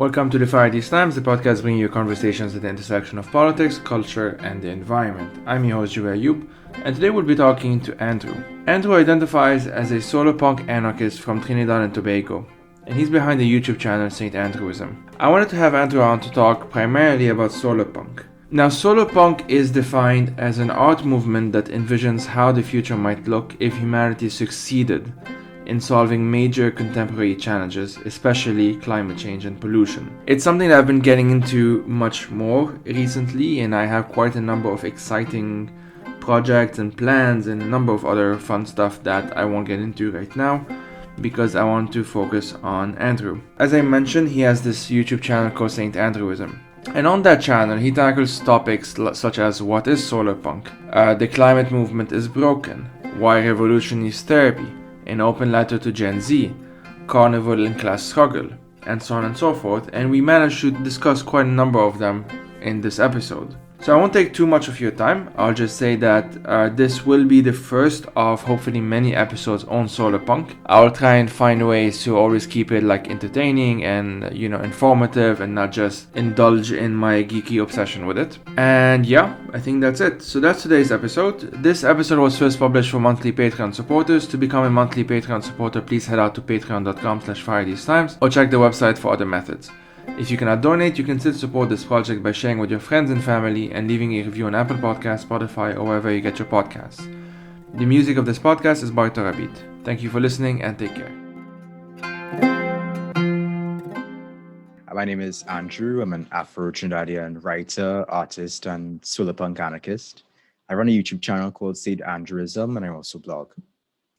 Welcome to the Fire These Times, the podcast bringing you conversations at the intersection of politics, culture, and the environment. I'm your host, Julia Ayub, and today we'll be talking to Andrew. Andrew identifies as a Solarpunk anarchist from Trinidad and Tobago, and he's behind the YouTube channel St. Andrewism. I wanted to have Andrew on to talk primarily about Solarpunk. Now, Solarpunk is defined as an art movement that envisions how the future might look if humanity succeeded in solving major contemporary challenges, especially climate change and pollution. It's something that I've been getting into much more recently, and I have quite a number of exciting projects and plans and a number of other fun stuff that I won't get into right now because I want to focus on Andrew. As I mentioned, he has this YouTube channel called St. Andrewism. And on that channel, he tackles topics such as what is Solarpunk, the climate movement is broken, why revolution is therapy, an open letter to Gen Z, carnival and class struggle, and so on and so forth, and we managed to discuss quite a number of them in this episode. So I won't take too much of your time. I'll just say that this will be the first of hopefully many episodes on Solarpunk. I'll try and find ways to always keep it entertaining and informative and not just indulge in my geeky obsession with it. And yeah, I think that's it. So that's today's episode. This episode was first published for monthly Patreon supporters. To become a monthly Patreon supporter, please head out to patreon.com/firethesetimes or check the website for other methods. If you cannot donate, you can still support this project by sharing with your friends and family and leaving a review on Apple Podcasts, Spotify, or wherever you get your podcasts. The music of this podcast is by Torabit. Thank you for listening and take care. My name is Andrew. I'm an Afro-Trinidadian writer, artist, and Solarpunk anarchist. I run a YouTube channel called St. Andrewism, and I also blog.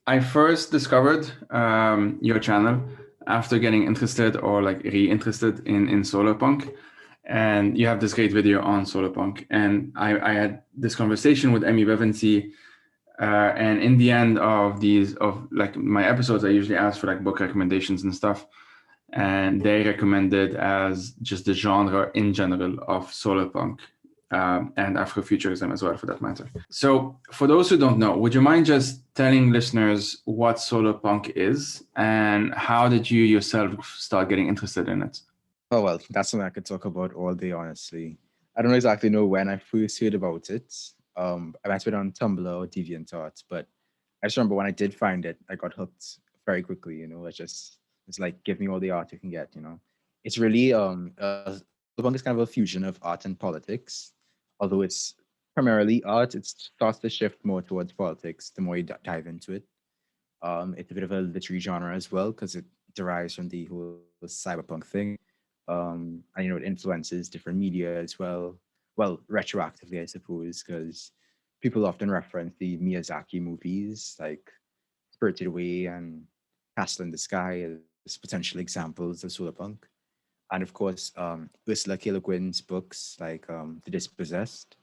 I first discovered your channel after getting interested or re-interested in Solarpunk, and you have this great video on Solarpunk, and I had this conversation with Emmy Bevancy, and in the end of my episodes, I usually ask for book recommendations and stuff, and they recommended as just the genre in general of Solarpunk. And Afrofuturism as well, for that matter. So, for those who don't know, would you mind just telling listeners what Solarpunk is and how did you yourself start getting interested in it? Oh, well, that's something I could talk about all day, honestly. I don't exactly know when I first heard about it. I might have been on Tumblr or DeviantArt, but I just remember when I did find it, I got hooked very quickly. It's like, give me all the art you can get. It's really Solarpunk is kind of a fusion of art and politics. Although it's primarily art, it starts to shift more towards politics the more you dive into it. It's a bit of a literary genre as well because it derives from the whole cyberpunk thing. And it influences different media as well. Well, retroactively, I suppose, because people often reference the Miyazaki movies like Spirited Away and Castle in the Sky as potential examples of Solarpunk. And of course, Ursula K. Le Guin's books like The Dispossessed.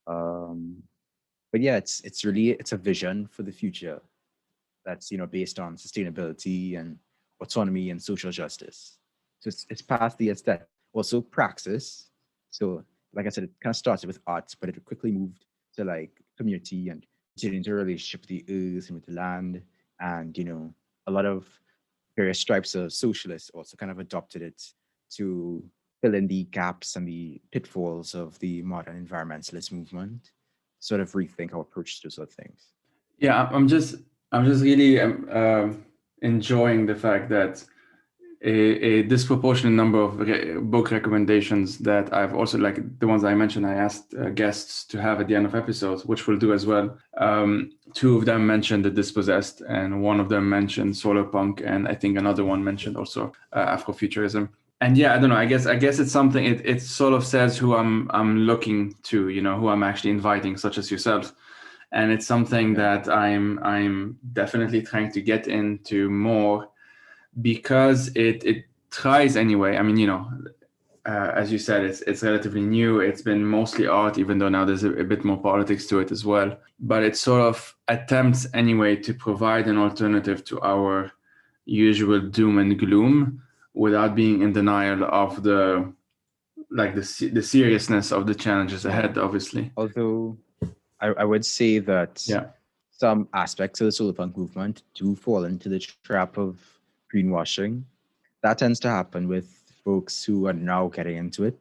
But yeah, it's a vision for the future that's based on sustainability and autonomy and social justice. So it's past the aesthetic, also praxis. So like I said, it kind of started with art, but it quickly moved to community and getting into a relationship with the earth and with the land, and a lot of various stripes of socialists also kind of adopted it to fill in the gaps and the pitfalls of the modern environmentalist movement, sort of rethink our approach to sort of things. Yeah, I'm just really enjoying the fact that a disproportionate number of book recommendations that I've also, like the ones I mentioned, I asked guests to have at the end of episodes, which we'll do as well. Two of them mentioned The Dispossessed, and one of them mentioned Solarpunk, and I think another one mentioned also Afrofuturism. And yeah, I don't know. I guess it's something. It sort of says who I'm looking to, who I'm actually inviting, such as yourself. And it's something that I'm definitely trying to get into more, because it tries anyway. I mean, as you said, it's relatively new. It's been mostly art, even though now there's a bit more politics to it as well. But it sort of attempts anyway to provide an alternative to our usual doom and gloom without being in denial of the seriousness of the challenges ahead, obviously. Although I would say that some aspects of the Solarpunk movement do fall into the trap of greenwashing. That tends to happen with folks who are now getting into it.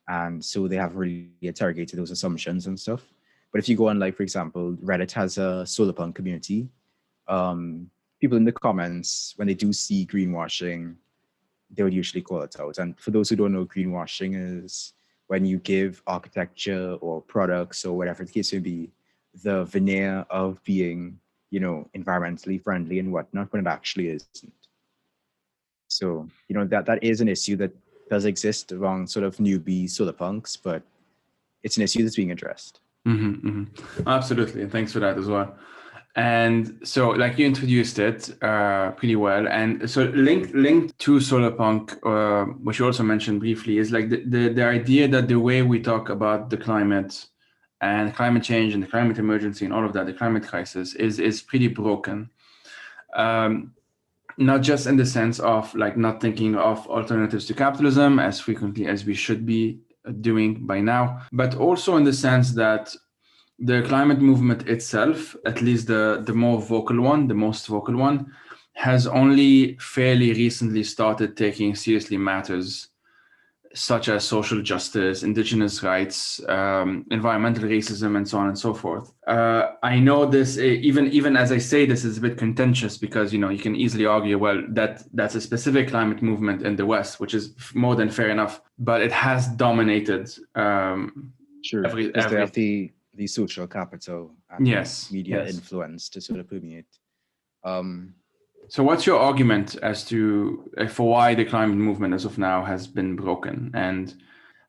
And so they have really interrogated those assumptions and stuff. But if you go on, like, for example, Reddit has a Solarpunk community. People in the comments, when they do see greenwashing, they would usually call it out. And for those who don't know, greenwashing is when you give architecture or products or whatever the case may be, the veneer of being, environmentally friendly and whatnot, when it actually isn't. So, that is an issue that does exist among sort of newbie solar punks, but it's an issue that's being addressed. Absolutely. And thanks for that as well. And so, like, you introduced it pretty well. And so linked to Solarpunk, which you also mentioned briefly, is like the idea that the way we talk about the climate and climate change and the climate emergency and all of that, the climate crisis is pretty broken. Not just in the sense of like not thinking of alternatives to capitalism as frequently as we should be doing by now, but also in the sense that the climate movement itself, at least the most vocal one, has only fairly recently started taking seriously matters such as social justice, indigenous rights, environmental racism, and so on and so forth. I know this, even as I say this, is a bit contentious because, you can easily argue, well, that's a specific climate movement in the West, which is more than fair enough, but it has dominated. Sure, because they have the social capital and media influence to sort of permeate. So what's your argument as to for why the climate movement as of now has been broken? And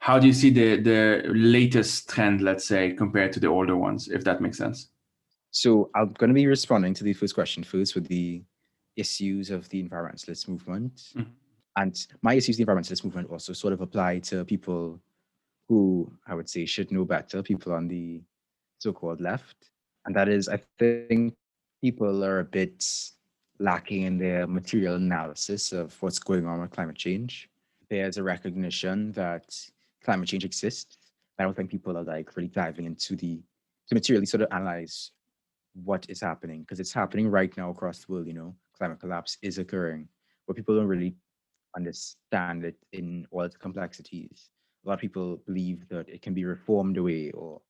how do you see the latest trend, let's say, compared to the older ones, if that makes sense? So I'm going to be responding to the first question first with the issues of the environmentalist movement. Mm-hmm. And my issues of the environmentalist movement also sort of apply to people who I would say should know better, people on the so-called left. And that is, I think people are a bit lacking in their material analysis of what's going on with climate change. There's a recognition that climate change exists. I don't think people are like really diving into to materially sort of analyze what is happening, because it's happening right now across the world. Climate collapse is occurring, but people don't really understand it in all its complexities. A lot of people believe that it can be reformed away, or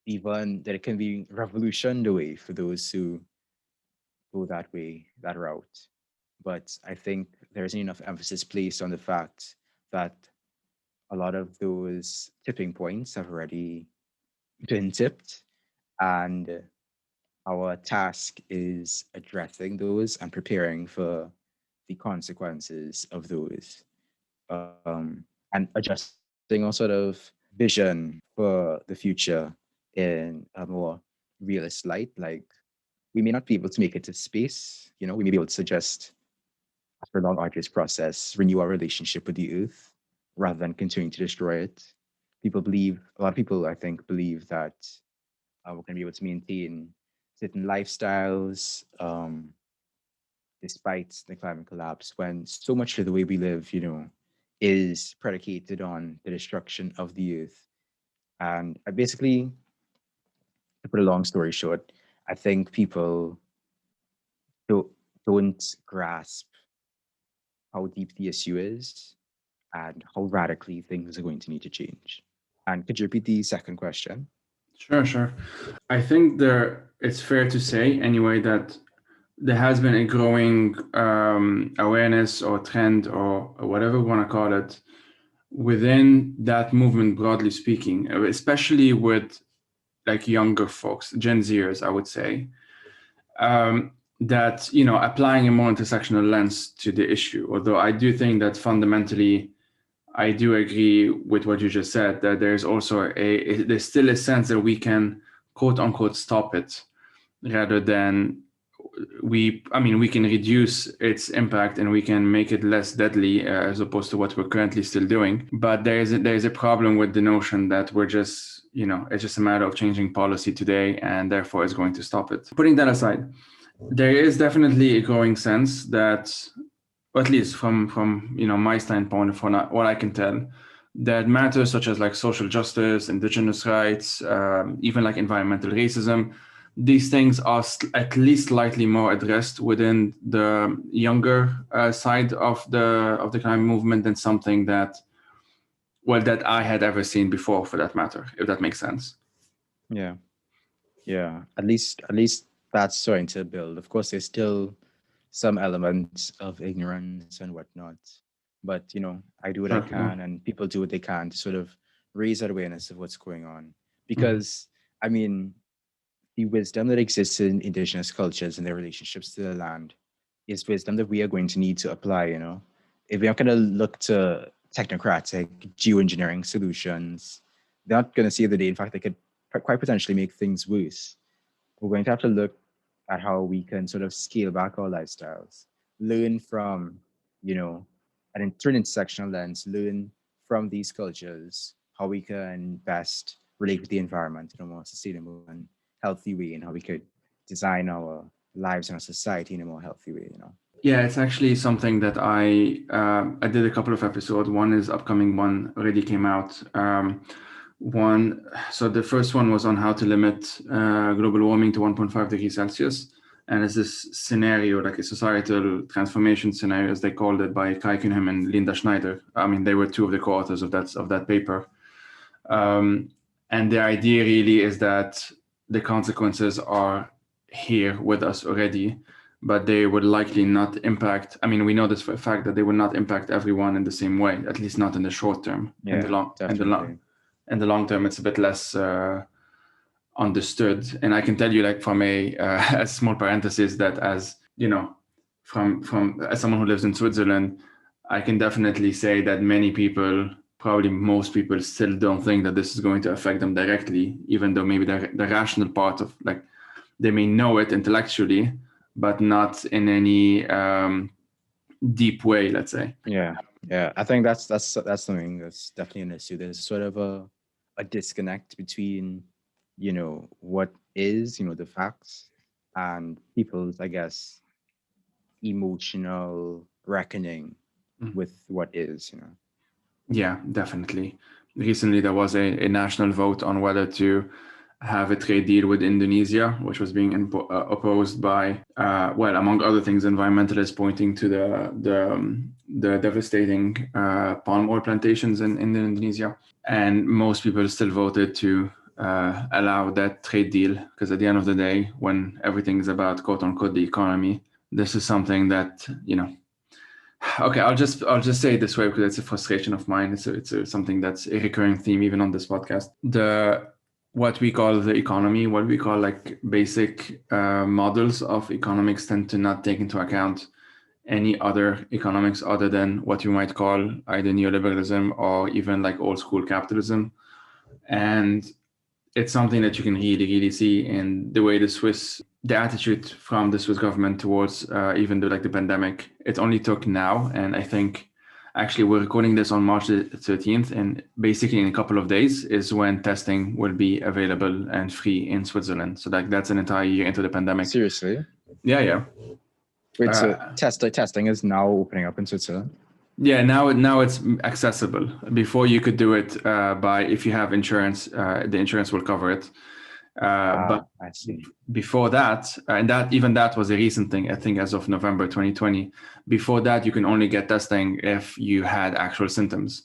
even that it can be revolutioned away for those who go that route. But I think there isn't enough emphasis placed on the fact that a lot of those tipping points have already been tipped, and our task is addressing those and preparing for the consequences of those, and adjusting our sort of vision for the future in a more realist light. Like, we may not be able to make it to space, we may be able to just, after a long arduous process, renew our relationship with the earth rather than continuing to destroy it. A lot of people, I think, believe that we're going to be able to maintain certain lifestyles despite the climate collapse, when so much of the way we live, is predicated on the destruction of the earth. And basically, to put a long story short, I think people don't grasp how deep the issue is and how radically things are going to need to change. And could you repeat the second question? Sure. I think it's fair to say anyway that there has been a growing awareness or trend or whatever we want to call it within that movement, broadly speaking, especially with like younger folks, Gen Zers, I would say, that, applying a more intersectional lens to the issue. Although I do think that fundamentally, I do agree with what you just said, that there's also there's still a sense that we can quote unquote stop it rather than we can reduce its impact and we can make it less deadly as opposed to what we're currently still doing. But there is a problem with the notion that we're just, it's just a matter of changing policy today and therefore it's going to stop it. Putting that aside, there is definitely a growing sense that, or at least from my standpoint, from what I can tell, that matters such as like social justice, indigenous rights, even like environmental racism, these things are at least slightly more addressed within the younger side of the climate movement than something that, well, that I had ever seen before, for that matter, if that makes sense. Yeah. Yeah. At least that's starting to build. Of course, there's still some elements of ignorance and whatnot. But I do what I Certainly. can, and people do what they can to sort of raise that awareness of what's going on. Mhm. Because I mean, the wisdom that exists in indigenous cultures and their relationships to the land is wisdom that we are going to need to apply. If we're not going to look to technocratic geoengineering solutions, they're not going to see the day. In fact, they could quite potentially make things worse. We're going to have to look at how we can sort of scale back our lifestyles, learn from, you know, through an intersectional lens, learn from these cultures how we can best relate with the environment in a more sustainable and healthy way, and how we could design our lives and our society in a more healthy way. Yeah, it's actually something that I did a couple of episodes. One is upcoming, one already came out. So the first one was on how to limit global warming to 1.5 degrees Celsius. And it's this scenario, like a societal transformation scenario, as they called it, by Kai Kuhnhem and Linda Schneider. I mean, they were two of the co-authors of that paper. And the idea really is that the consequences are here with us already, but they would likely not impact. I mean, we know this for a fact that they will not impact everyone in the same way, at least not in the short term. In the Yeah, long, definitely. in the long term, it's a bit less understood. And I can tell you, like, from a small parenthesis, that as you know, from as someone who lives in Switzerland, I can definitely say that many people, probably most people, still don't think that this is going to affect them directly, even though maybe the rational part of, like, they may know it intellectually, but not in any deep way, let's say. Yeah, yeah. I think that's something that's definitely an issue. There's sort of a disconnect between, what is, the facts, and people's, I guess, emotional reckoning with what is. Yeah, definitely. Recently, there was a national vote on whether to have a trade deal with Indonesia, which was being opposed by, well, among other things, environmentalists pointing to the devastating palm oil plantations in Indonesia. And most people still voted to allow that trade deal, because at the end of the day, when everything is about quote unquote the economy, this is something that, okay, I'll just say it this way because it's a frustration of mine. It's something that's a recurring theme even on this podcast. What we call the economy, what we call like basic models of economics, tend to not take into account any other economics other than what you might call either neoliberalism or even like old school capitalism. And it's something that you can really, really see in the way the attitude from the Swiss government towards even the pandemic. It only took now, and I think actually we're recording this on March the 13th, and basically in a couple of days is when testing will be available and free in Switzerland. So that's an entire year into the pandemic. Seriously? Yeah, yeah. Wait, so testing is now opening up in Switzerland? Yeah, now it's accessible. Before you could do it by, if you have insurance, the insurance will cover it. But I see. before that, and that was a recent thing, I think, as of November 2020. Before that, you can only get testing if you had actual symptoms.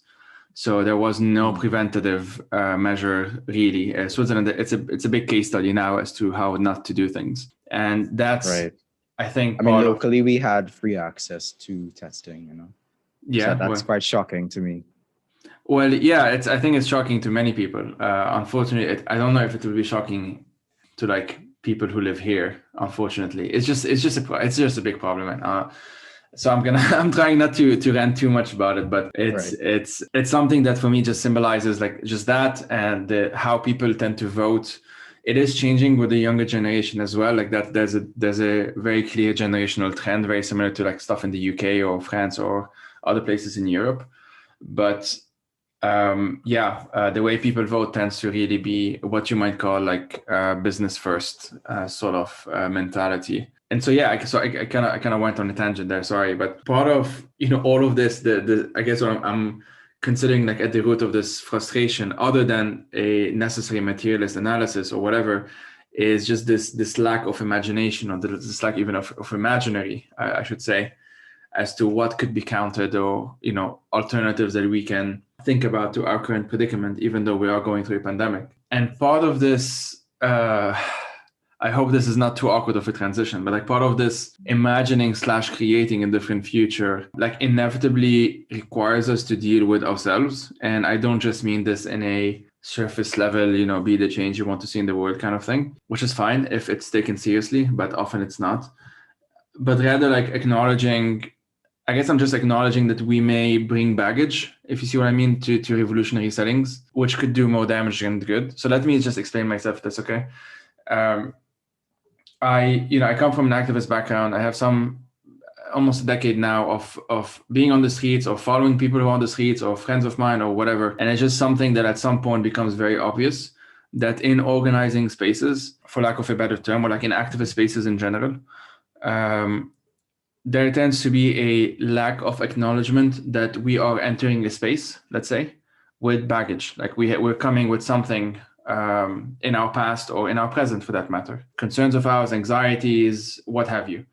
So there was no preventative measure really. Switzerland, it's a big case study now as to how not to do things, and that's Right. I think. I mean, locally we had free access to testing. Yeah, so that's quite shocking to me. Well, yeah, I think it's shocking to many people. Unfortunately, I don't know if it will be shocking to like people who live here. Unfortunately, it's just a big problem, and so I'm trying not to rant too much about it, but it's something that for me just symbolizes like just that, and how people tend to vote. It is changing with the younger generation as well. Like that, there's a very clear generational trend, very similar to like stuff in the UK or France or other places in Europe, but the way people vote tends to really be what you might call like business first sort of mentality. And so I kind of went on a tangent there. Sorry, but part of all of this, the I guess what I'm considering like at the root of this frustration, other than a necessary materialist analysis or whatever, is just this lack of imagination, or this lack even of imaginary, I should say, as to what could be countered, or alternatives that we can think about to our current predicament, even though we are going through a pandemic. And part of this, I hope this is not too awkward of a transition, but like part of this imagining / creating a different future, like inevitably requires us to deal with ourselves. And I don't just mean this in a surface level, be the change you want to see in the world kind of thing, which is fine if it's taken seriously, but often it's not. But rather like acknowledging, I guess I'm just acknowledging that we may bring baggage, if you see what I mean, to revolutionary settings, which could do more damage than good. So let me just explain myself, if that's okay. I come from an activist background. I have almost a decade now of being on the streets, or following people who are on the streets, or friends of mine, or whatever. And it's just something that at some point becomes very obvious that in organizing spaces, for lack of a better term, or like in activist spaces in general, there tends to be a lack of acknowledgement that we are entering a space, let's say, with baggage. Like we're coming with something in our past, or in our present for that matter, concerns of ours, anxieties, what have you.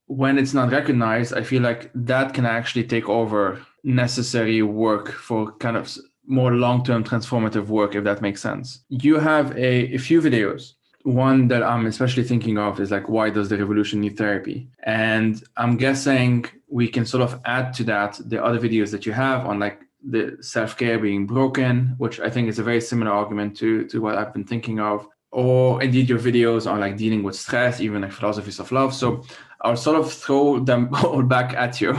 When it's not recognized, I feel like that can actually take over necessary work for kind of more long-term transformative work, if that makes sense. You have a few videos. One that I'm especially thinking of is like, why does the revolution need therapy? And I'm guessing we can sort of add to that the other videos that you have on like the self-care being broken, which I think is a very similar argument to what I've been thinking of. Or indeed your videos on like dealing with stress, even like philosophies of love. So I'll sort of throw them all back at you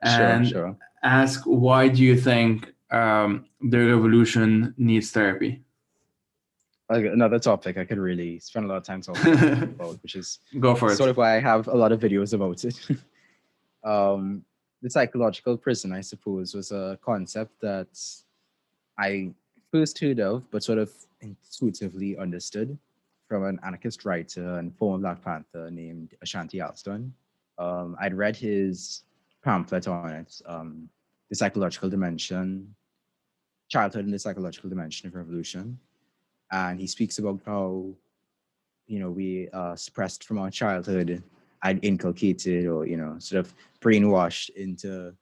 and ask, why do you think the revolution needs therapy? Another topic I could really spend a lot of time talking about, which is Go for sort it. of why I have a lot of videos about it. The psychological prison, I suppose, was a concept that I first heard of, but sort of intuitively understood from an anarchist writer and former Black Panther named Ashanti Alston. I'd read his pamphlet on it, The Psychological Dimension, Childhood and the Psychological Dimension of Revolution. And he speaks about how, we are suppressed from our childhood and inculcated, or, sort of brainwashed into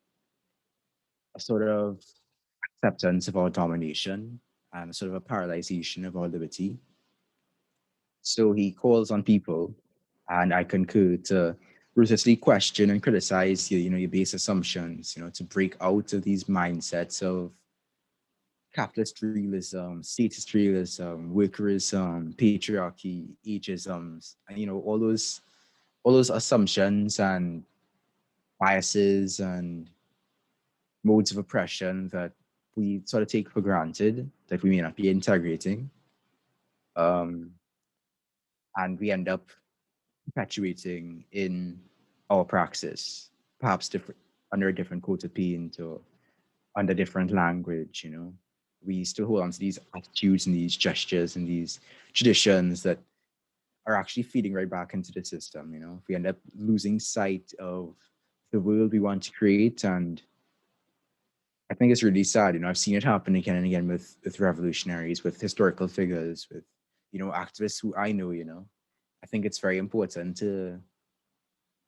a sort of acceptance of our domination and sort of a paralyzation of our liberty. So he calls on people, and I concur, to ruthlessly question and criticize your base assumptions, to break out of these mindsets of capitalist realism, statist realism, workerism, patriarchy, ageisms, and all those assumptions and biases and modes of oppression that we sort of take for granted that we may not be integrating. And we end up perpetuating in our praxis, perhaps different under a different coat of paint or under different language, We still hold on to these attitudes and these gestures and these traditions that are actually feeding right back into the system, We end up losing sight of the world we want to create. And I think it's really sad, I've seen it happen again and again with revolutionaries, with historical figures, with, activists who I know, I think it's very important to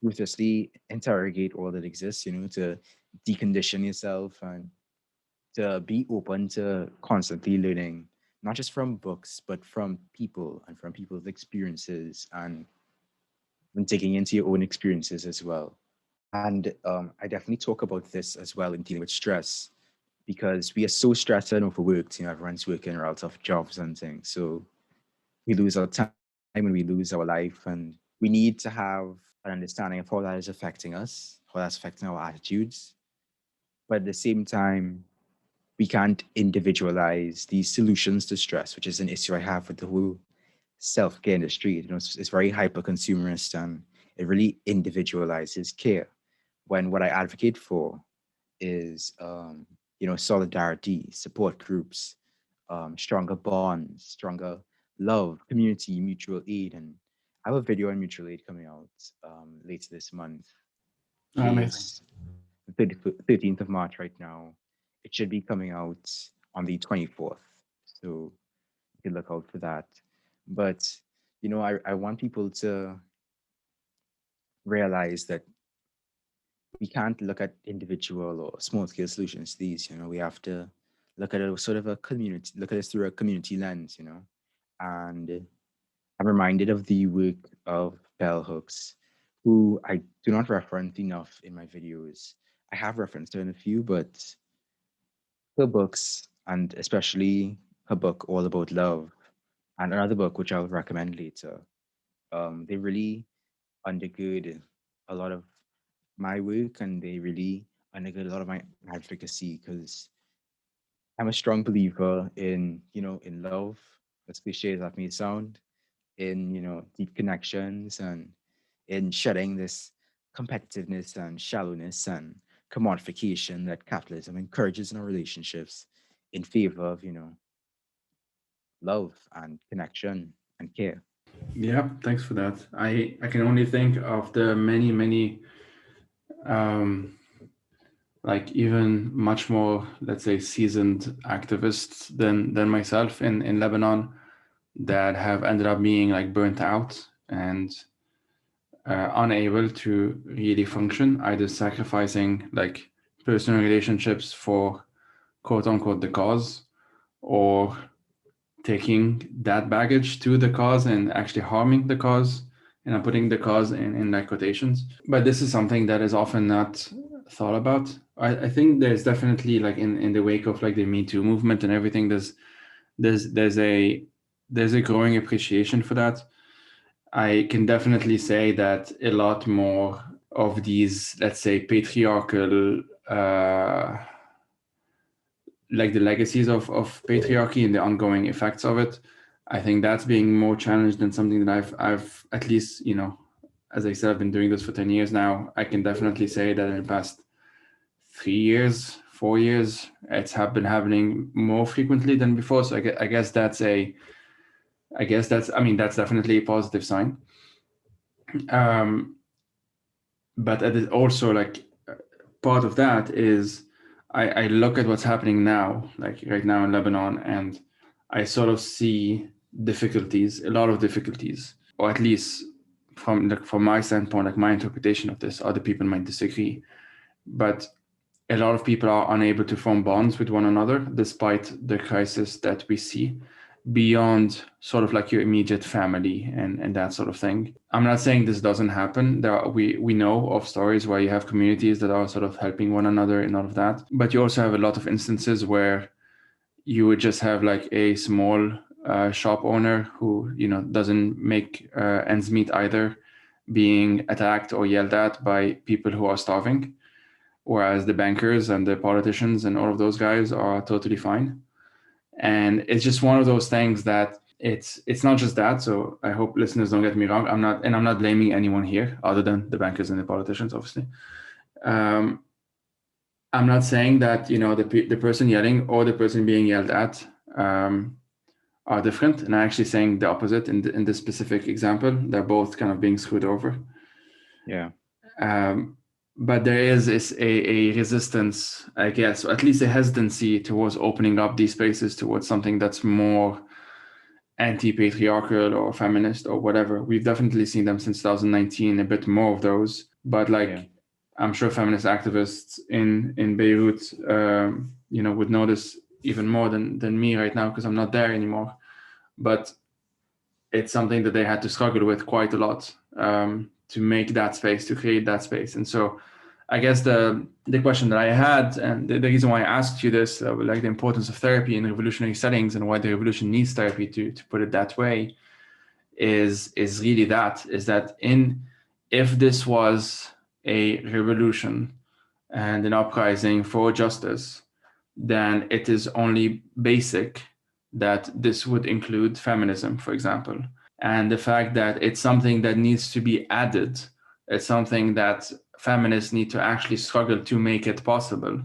ruthlessly interrogate all that exists, to decondition yourself and to be open to constantly learning, not just from books, but from people and from people's experiences, and digging into your own experiences as well. And I definitely talk about this as well in dealing with stress, because we are so stressed and overworked. Everyone's working or out of jobs and things. So we lose our time and we lose our life. And we need to have an understanding of how that is affecting us, how that's affecting our attitudes. But at the same time, we can't individualize these solutions to stress, which is an issue I have with the whole self-care industry. It's very hyper-consumerist, and it really individualizes care. When what I advocate for is, solidarity, support groups, stronger bonds, stronger love, community, mutual aid. And I have a video on mutual aid coming out later this month. Amazing. It's the 13th of March right now. It should be coming out on the 24th. So you can look out for that. But I want people to realize that we can't look at individual or small scale solutions to these. We have to look at it sort of a community, look at this through a community lens. And I'm reminded of the work of bell hooks, who I do not reference enough in my videos. I have referenced her in a few, but her books, and especially her book All About Love, and another book which I'll recommend later, they really undergird a lot of my work, and they really undergird a lot of my advocacy, because I'm a strong believer in love, as cliche as that may sound, in deep connections, and in shedding this competitiveness and shallowness and commodification that capitalism encourages in our relationships, in favor of love and connection and care. Yeah, thanks for that. I can only think of the many um, like even much more, let's say, seasoned activists than myself in Lebanon that have ended up being like burnt out and unable to really function, either sacrificing like personal relationships for quote unquote the cause, or taking that baggage to the cause and actually harming the cause. And I'm putting the cause in like quotations. But this is something that is often not thought about. I think there's definitely like in the wake of like the Me Too movement and everything, there's there's a there's a growing appreciation for that. I can definitely say that a lot more of these, let's say, patriarchal, like the legacies of patriarchy and the ongoing effects of it, I think that's being more challenged than something that I've at least, as I said, I've been doing this for 10 years now. I can definitely say that in the past 3 years, 4 years, it's have been happening more frequently than before. So I guess I mean, that's definitely a positive sign. Um, but it is also like part of that is I look at what's happening now, like right now in Lebanon, and I sort of see difficulties, a lot of difficulties, or at least from my standpoint, like my interpretation of this. Other people might disagree, but a lot of people are unable to form bonds with one another despite the crisis that we see beyond sort of like your immediate family and that sort of thing. I'm not saying this doesn't happen. We know of stories where you have communities that are sort of helping one another and all of that, but you also have a lot of instances where you would just have like a small shop owner who doesn't make ends meet either, being attacked or yelled at by people who are starving, whereas the bankers and the politicians and all of those guys are totally fine. And it's just one of those things that it's not just that. So I hope listeners don't get me wrong. I'm not blaming anyone here other than the bankers and the politicians, obviously. um, I'm not saying that the person yelling or the person being yelled at um, are different, and I'm actually saying the opposite in this specific example. They're both kind of being screwed over. Yeah. um, but there is a resistance, I guess, or at least a hesitancy towards opening up these spaces towards something that's more anti-patriarchal or feminist or whatever. We've definitely seen them since 2019, a bit more of those. But Yeah. like, I'm sure feminist activists in Beirut, would notice even more than me right now because I'm not there anymore. But it's something that they had to struggle with quite a lot to make that space, to create that space. And so I guess the question that I had, and the reason why I asked you this, like the importance of therapy in revolutionary settings and why the revolution needs therapy, to put it that way, is really that in if this was a revolution and an uprising for justice, then it is only basic that this would include feminism, for example. And the fact that it's something that needs to be added, it's something that feminists need to actually struggle to make it possible.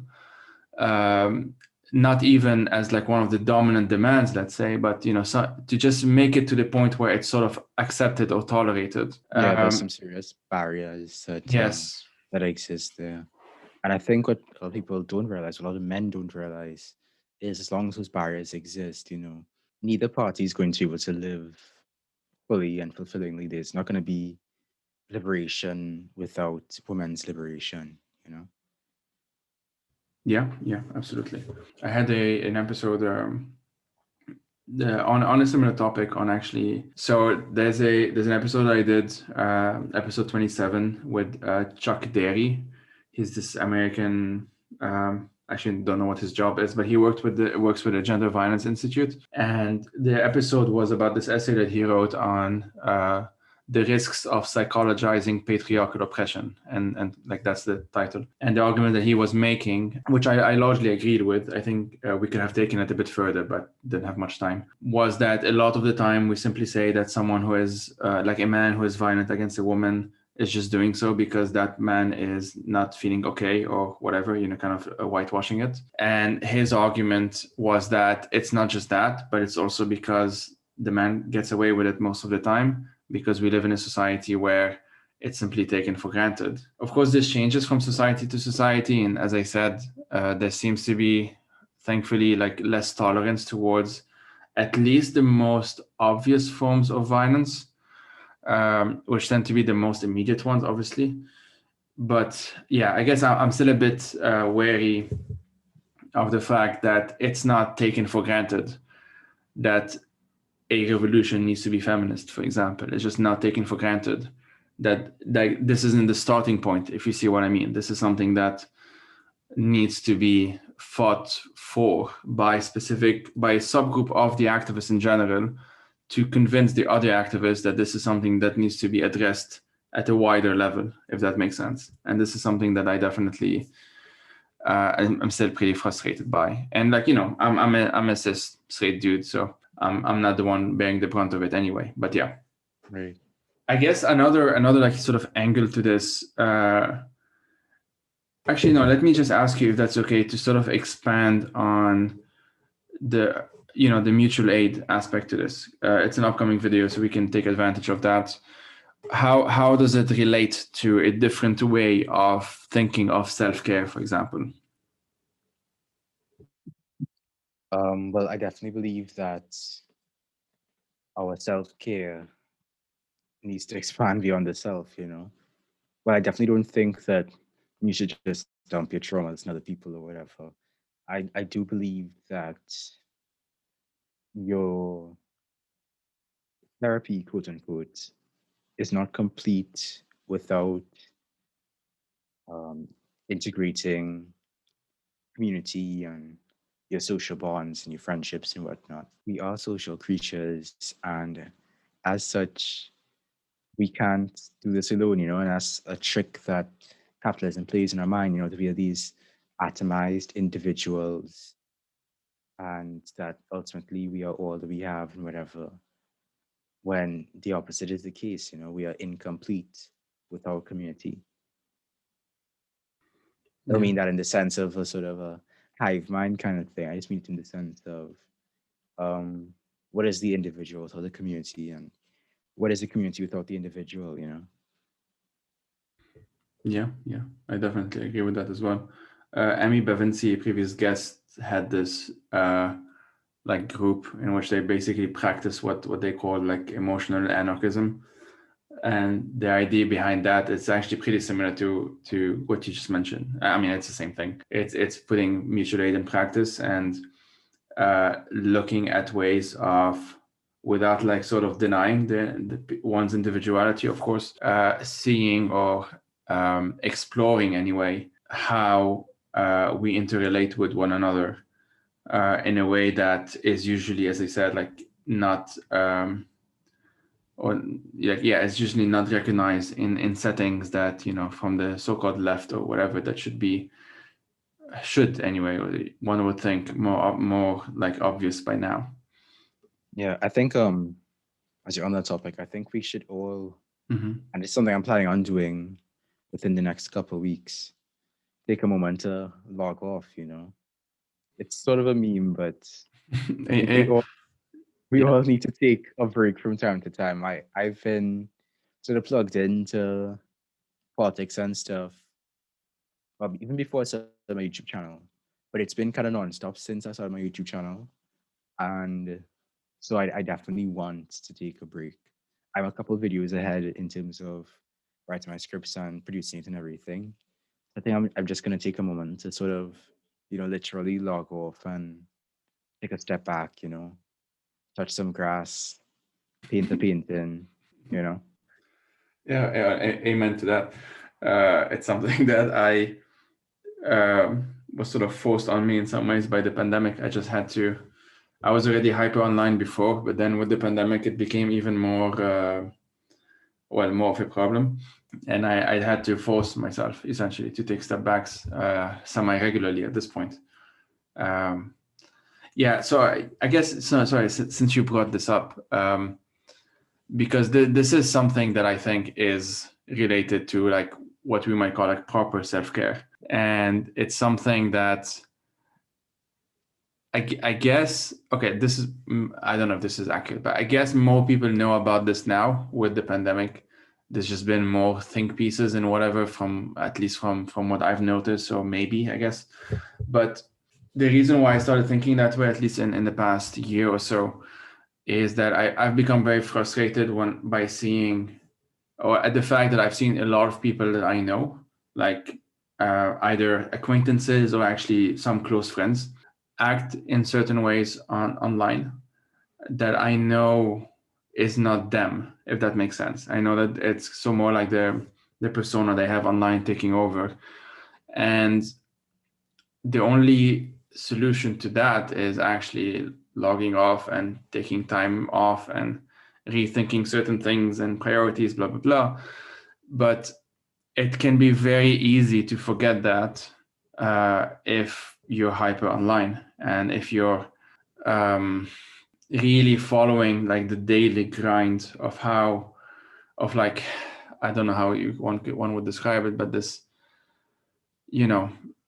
Um, Not even as like one of the dominant demands, let's say, but so, to just make it to the point where it's sort of accepted or tolerated. Yeah, there's some serious barriers Yes. that exist there. And I think what a lot of people don't realize, a lot of men don't realize, is as long as those barriers exist, neither party is going to be able to live fully and fulfillingly. There's not going to be liberation without women's liberation, you know? Yeah, yeah, absolutely. I had an episode on a similar topic on actually. So there's an episode I did, episode 27 with Chuck Derry. He's this American. Actually, don't know what his job is, but he works with the Gender Violence Institute. And the episode was about this essay that he wrote on the risks of psychologizing patriarchal oppression, and like that's the title. And the argument that he was making, which I largely agreed with, I think we could have taken it a bit further, but didn't have much time, was that a lot of the time we simply say that someone who is like a man who is violent against a woman is just doing so because that man is not feeling okay or whatever, kind of whitewashing it. And his argument was that it's not just that, but it's also because the man gets away with it most of the time, because we live in a society where it's simply taken for granted. Of course, this changes from society to society. And as I said, there seems to be, thankfully, like less tolerance towards at least the most obvious forms of violence, which tend to be the most immediate ones, obviously. But yeah, I guess I'm still a bit wary of the fact that it's not taken for granted that a revolution needs to be feminist, for example. It's just not taken for granted that this isn't the starting point, if you see what I mean. This is something that needs to be fought for by a subgroup of the activists in general, to convince the other activists that this is something that needs to be addressed at a wider level, if that makes sense. And this is something that I definitely I'm still pretty frustrated by. And like, I'm a cis straight dude, so I'm not the one bearing the brunt of it anyway. But yeah, Right. I guess another like sort of angle to this. Actually, no. Let me just ask you if that's okay to sort of expand on the the mutual aid aspect to this. It's an upcoming video, so we can take advantage of that. How does it relate to a different way of thinking of self-care, for example? Well, I definitely believe that our self-care needs to expand beyond the self, you know? But I definitely don't think that you should just dump your traumas on other people or whatever. I do believe that your therapy, quote unquote, is not complete without integrating community and your social bonds and your friendships and whatnot. We are social creatures, and as such, we can't do this alone, you know, and that's a trick that capitalism plays in our mind, you know, that we are these atomized individuals and that ultimately we are all that we have and whatever, when the opposite is the case, you know, we are incomplete with our community. I don't Yeah. mean that in the sense of a sort of a hive mind kind of thing. I just mean it in the sense of um, what is the individual without the community, and what is the community without the individual, you know? Yeah, yeah, I definitely agree with that as well. Amy Bevancy, a previous guest, had this like group in which they basically practice what they call like emotional anarchism, and the idea behind that is actually pretty similar to what you just mentioned. I mean, it's the same thing. It's putting mutual aid in practice and looking at ways of, without like sort of denying the one's individuality, of course, seeing or exploring anyway how we interrelate with one another in a way that is usually, as I said, like not or yeah, it's usually not recognized in settings that from the so-called left or whatever, that should anyway, one would think more like obvious by now. Yeah, I think as you're on that topic, I think we should all, Mm-hmm. and it's something I'm planning on doing within the next couple of weeks, take a moment to log off, you know. It's sort of a meme, but I think we Yeah. all need to take a break from time to time. I've been sort of plugged into politics and stuff, even before I started my YouTube channel. But it's been kind of nonstop since I started my YouTube channel, and so I definitely want to take a break. I'm a couple of videos ahead in terms of writing my scripts and producing it and everything. I think I'm just gonna take a moment to sort of, literally log off and take a step back, touch some grass, paint a painting, you know. Amen to that. It's something that I was sort of forced on me in some ways by the pandemic. I just had to. I was already hyper online before, but then with the pandemic, it became even more, more of a problem. And I had to force myself essentially to take step backs semi-regularly at this point. Yeah, so I guess, sorry, since you brought this up, because this is something that I think is related to like what we might call like proper self-care. And it's something that I guess, okay, this is, I don't know if this is accurate, but I guess more people know about this now with the pandemic. There's just been more think pieces and whatever at least from what I've noticed. So maybe, I guess. But the reason why I started thinking that way, at least in the past year or so, is that I've become very frustrated by seeing, or at the fact that I've seen a lot of people that I know, like either acquaintances or actually some close friends, act in certain ways online that I know is not them, if that makes sense. I know that it's so more like the persona they have online taking over. And the only solution to that is actually logging off and taking time off and rethinking certain things and priorities, blah, blah, blah. But it can be very easy to forget that if you're hyper online and if you're really following like the daily grind of like, I don't know how one would describe it, but this,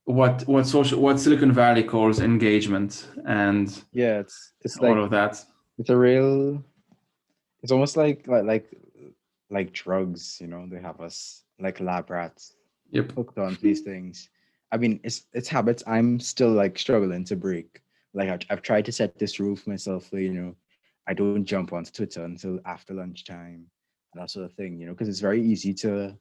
what Silicon Valley calls engagement and Yeah, it's all like of that. it's a real. It's almost like drugs. They have us like lab rats Yep. hooked on these things. I mean, it's habits I'm still like struggling to break. Like I've tried to set this rule for myself where, I don't jump onto Twitter until after lunchtime and that sort of thing, because it's very easy to,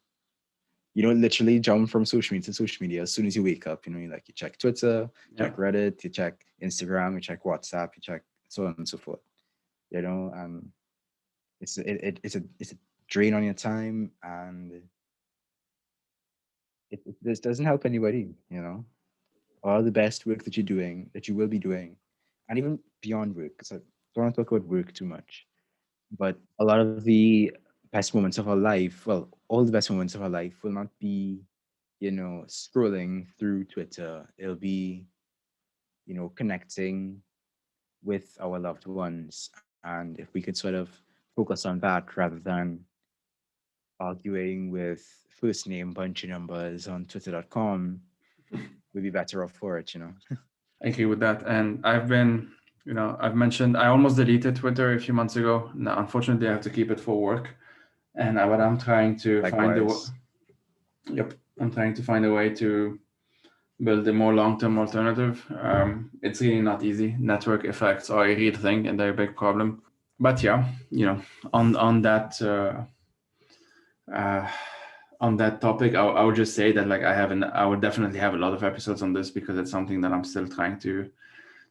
literally jump from social media to social media as soon as you wake up. You check Twitter, check Yep. Reddit, you check Instagram, you check WhatsApp, you check so on and so forth. And it's a drain on your time, and this doesn't help anybody. All the best work that you're doing, that you will be doing, and even beyond work, because I don't want to talk about work too much, but a lot of the best moments of our life, well, all the best moments of our life will not be, scrolling through Twitter. It'll be, connecting with our loved ones. And if we could sort of focus on that rather than arguing with first name bunch numbers on twitter.com, we'd be better off for it. I agree with that. And I've mentioned I almost deleted Twitter a few months ago. Now, unfortunately, I have to keep it for work. And what I'm trying to Likewise. I'm trying to find a way to build a more long-term alternative. It's really not easy. Network effects are a real thing, and they're a big problem. But yeah, on that on that topic, I would just say that like I would definitely have a lot of episodes on this because it's something that I'm still trying to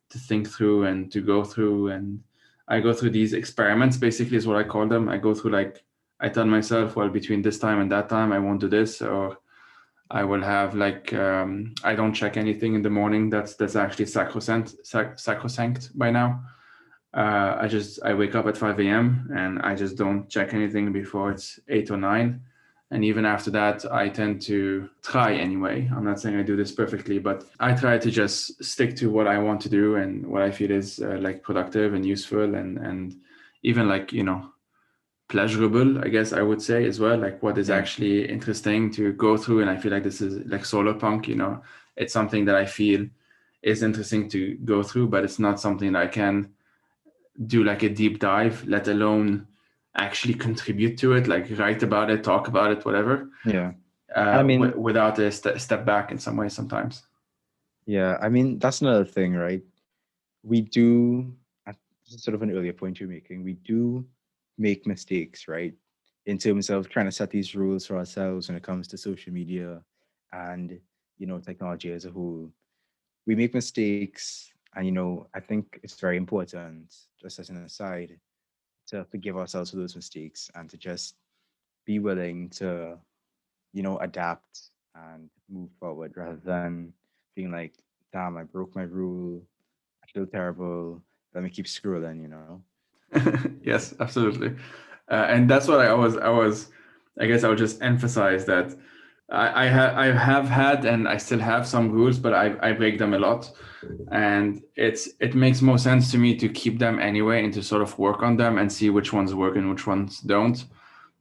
think through and to go through. And I go through these experiments, basically is what I call them. I go through like, I tell myself, well, between this time and that time, I won't do this, or I will have like, I don't check anything in the morning. That's actually sacrosanct by now. I wake up at 5 a.m. and I just don't check anything before it's 8 or 9. And even after that, I tend to try anyway. I'm not saying I do this perfectly, but I try to just stick to what I want to do and what I feel is like productive and useful and even like, pleasurable, I guess I would say as well, like what is Yeah. actually interesting to go through. And I feel like this is like Solarpunk, it's something that I feel is interesting to go through, but it's not something that I can do like a deep dive, let alone actually contribute to it, like write about it, talk about it, whatever, Yeah. I mean, without a step back in some way sometimes. yeah, I mean, that's another thing, right? We do, this is sort of an earlier point you're making, we do make mistakes, right? In terms of trying to set these rules for ourselves when it comes to social media and, technology as a whole. We make mistakes, and, I think it's very important, just as an aside, to forgive ourselves for those mistakes and to just be willing to, adapt and move forward rather than being like, damn, I broke my rule. I feel terrible. Let me keep scrolling. Yes, absolutely. And that's what I guess I would just emphasize that I have had and I still have some rules, but I break them a lot. And it makes more sense to me to keep them anyway and to sort of work on them and see which ones work and which ones don't,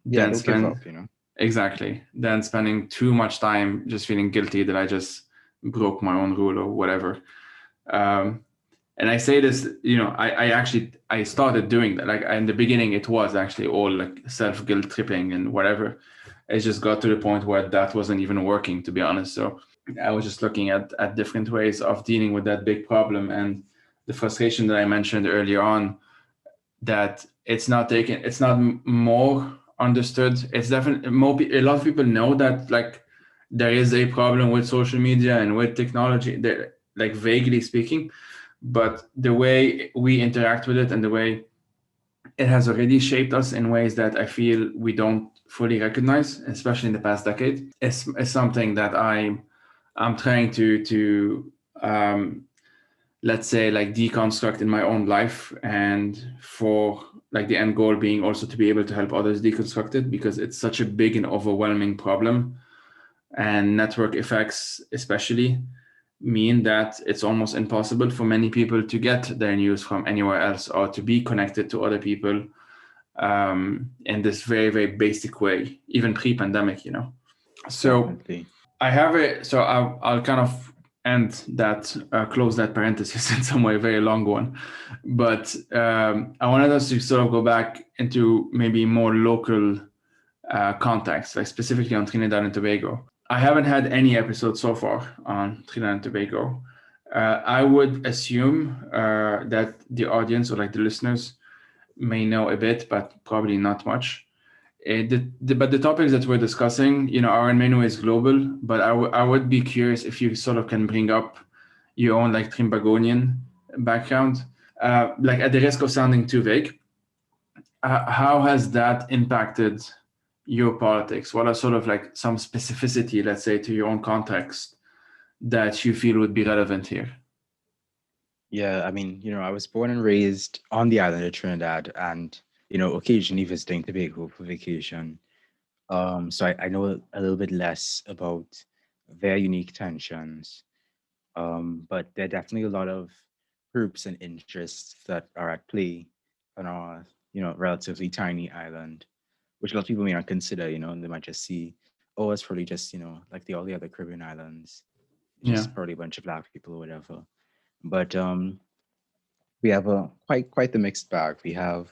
Yeah, than don't give spend up. exactly, than spending too much time just feeling guilty that I just broke my own rule or whatever. Um, and I say this, I actually I started doing that. Like in the beginning, it was actually all like self guilt tripping and whatever. It just got to the point where that wasn't even working, to be honest. So I was just looking at different ways of dealing with that big problem and the frustration that I mentioned earlier on. That it's not more understood. It's definitely a lot of people know that like there is a problem with social media and with technology. Like vaguely speaking, but the way we interact with it and the way it has already shaped us in ways that I feel we don't fully recognize, especially in the past decade, is something that I'm trying to um, let's say like deconstruct in my own life, and for like the end goal being also to be able to help others deconstruct it, because it's such a big and overwhelming problem, and network effects especially mean that it's almost impossible for many people to get their news from anywhere else or to be connected to other people in this very, very basic way, even pre-pandemic. So Definitely. I have it. So I'll kind of end that, close that parenthesis in some way, very long one. But I wanted us to sort of go back into maybe more local context, like specifically on Trinidad and Tobago. I haven't had any episodes so far on Trinidad and Tobago. I would assume that the audience or like the listeners may know a bit, but probably not much. But the topics that we're discussing, are in many ways global. But I would be curious if you sort of can bring up your own like Trimbagonian background. Like at the risk of sounding too vague, how has that impacted your politics? What are sort of like some specificity, let's say, to your own context that you feel would be relevant here? Yeah, I mean, I was born and raised on the island of Trinidad and, occasionally visiting Tobago for vacation. So I know a little bit less about their unique tensions. But there are definitely a lot of groups and interests that are at play on our, relatively tiny island, which a lot of people may not consider, and they might just see, oh, it's probably just, like all the other Caribbean islands, it's Yeah. just probably a bunch of black people or whatever. But we have a quite the mixed bag. We have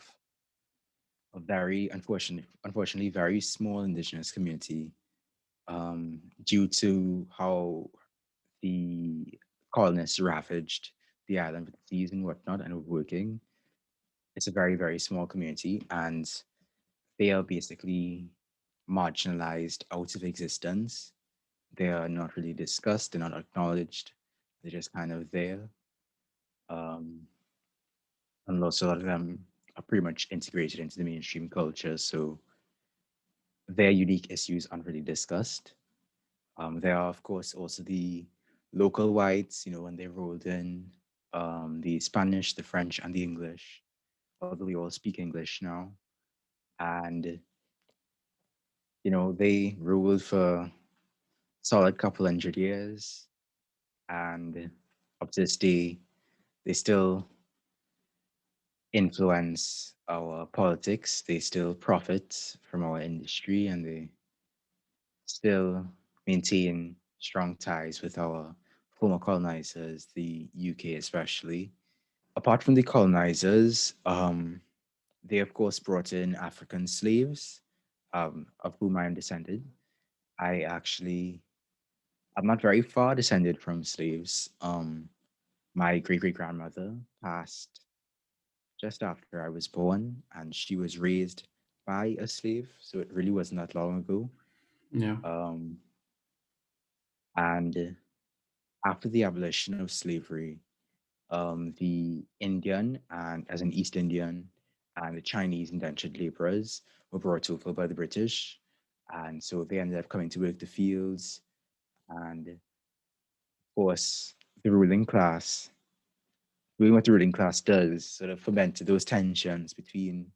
a very unfortunately very small indigenous community due to how the colonists ravaged the island with disease and whatnot and overworking. It's a very, very small community and they are basically marginalized out of existence. They are not really discussed, they're not acknowledged, they're just kind of there. Um, and lots a lot of them are pretty much integrated into the mainstream culture. So their unique issues aren't really discussed. There are, of course, also the local whites, when they rolled in, the Spanish, the French, and the English, although we all speak English now. And, they ruled for solid couple hundred years. And up to this day, they still influence our politics. They still profit from our industry and they still maintain strong ties with our former colonizers, the UK especially. Apart from the colonizers, they of course brought in African slaves, of whom I am descended. I'm not very far descended from slaves. My great great grandmother passed just after I was born, and she was raised by a slave. So it really wasn't that long ago. Yeah. Um, and after the abolition of slavery, the Indian and as an East Indian and the Chinese indentured laborers were brought over by the British. And so they ended up coming to work the fields. And of course, the ruling class, doing what the ruling class does, sort of fomented those tensions between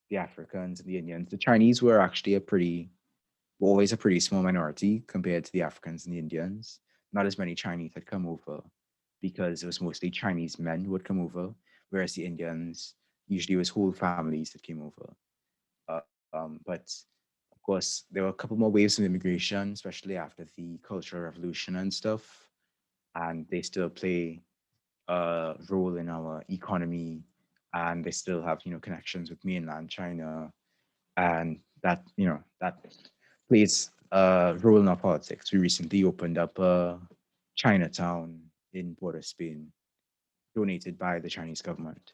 the Africans and the Indians. The Chinese were actually always a pretty small minority compared to the Africans and the Indians. Not as many Chinese had come over because it was mostly Chinese men who would come over, whereas the Indians usually was whole families that came over. But of course, there were a couple more waves of immigration, especially after the Cultural Revolution and stuff, and they still play a role in our economy, and they still have connections with mainland China, and that plays a role in our politics. We recently opened up a Chinatown in Port of Spain, donated by the Chinese government.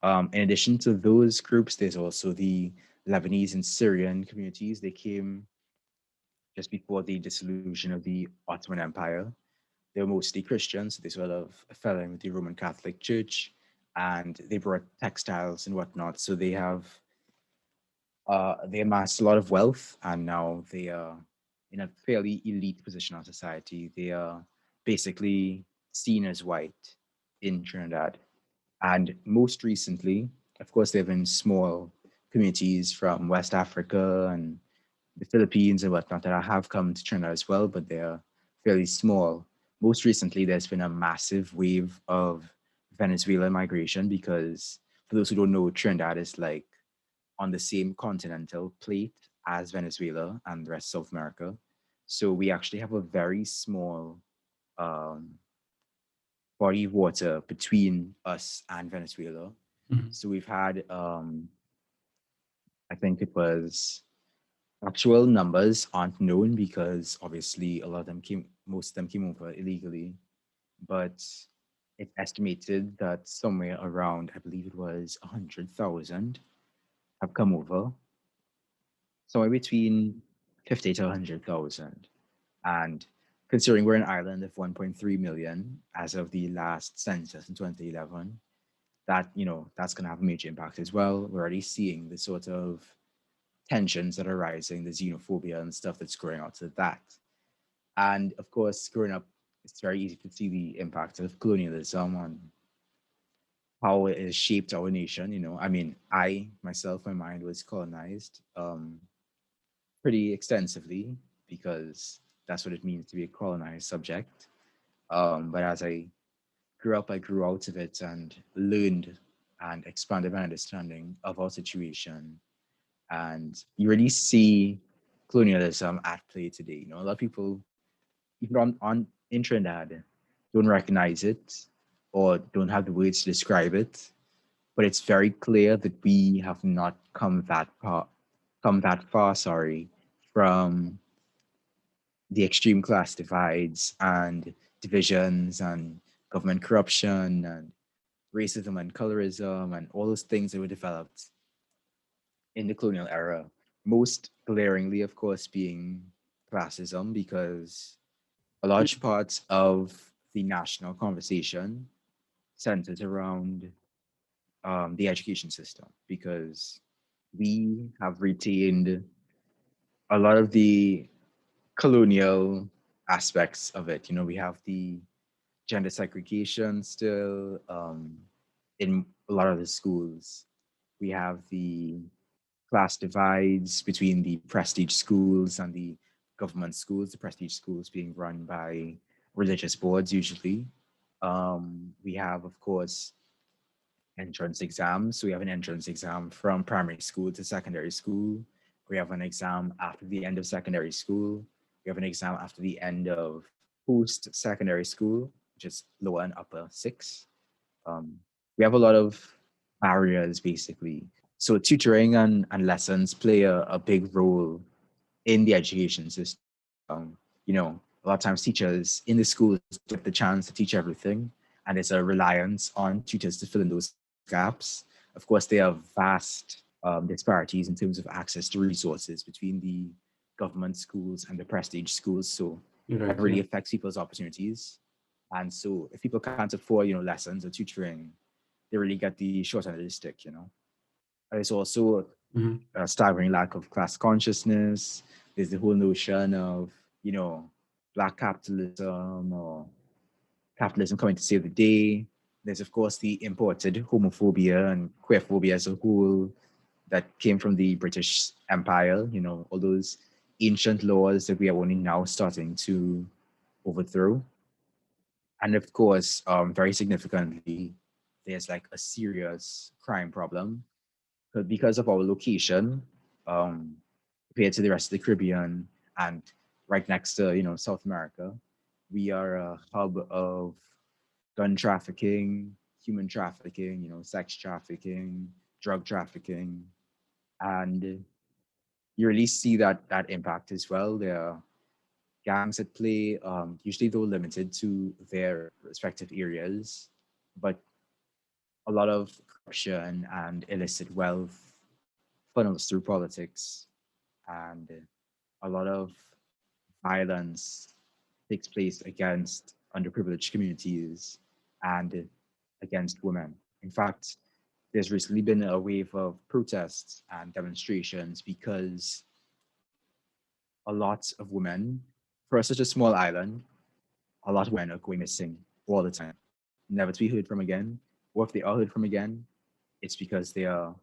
In addition to those groups, there's also the Lebanese and Syrian communities. They came just before the dissolution of the Ottoman Empire. They were mostly Christians, so they sort of fell in with the Roman Catholic Church, and they brought textiles and whatnot. So they amassed a lot of wealth, and now they are in a fairly elite position in society. They are basically seen as white in Trinidad. And most recently, of course, there have been small communities from West Africa and the Philippines and whatnot that have come to Trinidad as well, but they're fairly small. Most recently, there's been a massive wave of Venezuelan migration because, for those who don't know, Trinidad is like on the same continental plate as Venezuela and the rest of South America. So we actually have a very small um, body of water between us and Venezuela. Mhm. So we've had, I think it was actual numbers aren't known because obviously most of them came over illegally, but it's estimated that somewhere around, I believe it was 100,000 have come over, somewhere between 50 to 100,000. And considering we're an island of 1.3 million as of the last census in 2011, that's going to have a major impact as well. We're already seeing the sort of tensions that are rising, the xenophobia and stuff that's growing out of that. And of course, growing up, it's very easy to see the impact of colonialism on how it has shaped our nation. I mean, I myself, my mind was colonized pretty extensively because that's what it means to be a colonized subject. But as I grew up, I grew out of it and learned and expanded my understanding of our situation. And you really see colonialism at play today. A lot of people, even on in Trinidad, don't recognize it or don't have the words to describe it. But it's very clear that we have not come that far, sorry, from the extreme class divides and divisions and government corruption and racism and colorism and all those things that were developed in the colonial era. Most glaringly, of course, being classism, because a large part of the national conversation centers around the education system, because we have retained a lot of the colonial aspects of it. We have the gender segregation still in a lot of the schools. We have the class divides between the prestige schools and the government schools, the prestige schools being run by religious boards usually. We have, of course, entrance exams. So we have an entrance exam from primary school to secondary school. We have an exam after the end of secondary school. We have an exam after the end of post secondary school, which is lower and upper six. Um, we have a lot of barriers basically. So tutoring and lessons play a big role in the education system. A lot of times teachers in the schools get the chance to teach everything, and there's a reliance on tutors to fill in those gaps. Of course, there are vast disparities in terms of access to resources between the government schools and the prestige schools. So You're that right. really Yeah. affects people's opportunities. And so if people can't afford, lessons or tutoring, they really get the short end of the stick. There's also Hmm. a staggering lack of class consciousness. There's the whole notion of, black capitalism or capitalism coming to save the day. There's, of course, the imported homophobia and queerphobia as a whole that came from the British Empire, all those ancient laws that we are only now starting to overthrow. And of course, very significantly, there's like a serious crime problem. But because of our location, um, compared to the rest of the Caribbean and right next to, South America, we are a hub of gun trafficking, human trafficking, sex trafficking, drug trafficking. And you really see that impact as well. There are gangs at play, usually though limited to their respective areas, but a lot of corruption and illicit wealth funnels through politics, and a lot of violence takes place against underprivileged communities and against women. In fact, there's recently been a wave of protests and demonstrations because a lot of women, for such a small island, a lot of women are going missing all the time, never to be heard from again. Or if they are heard from again, it's because they are,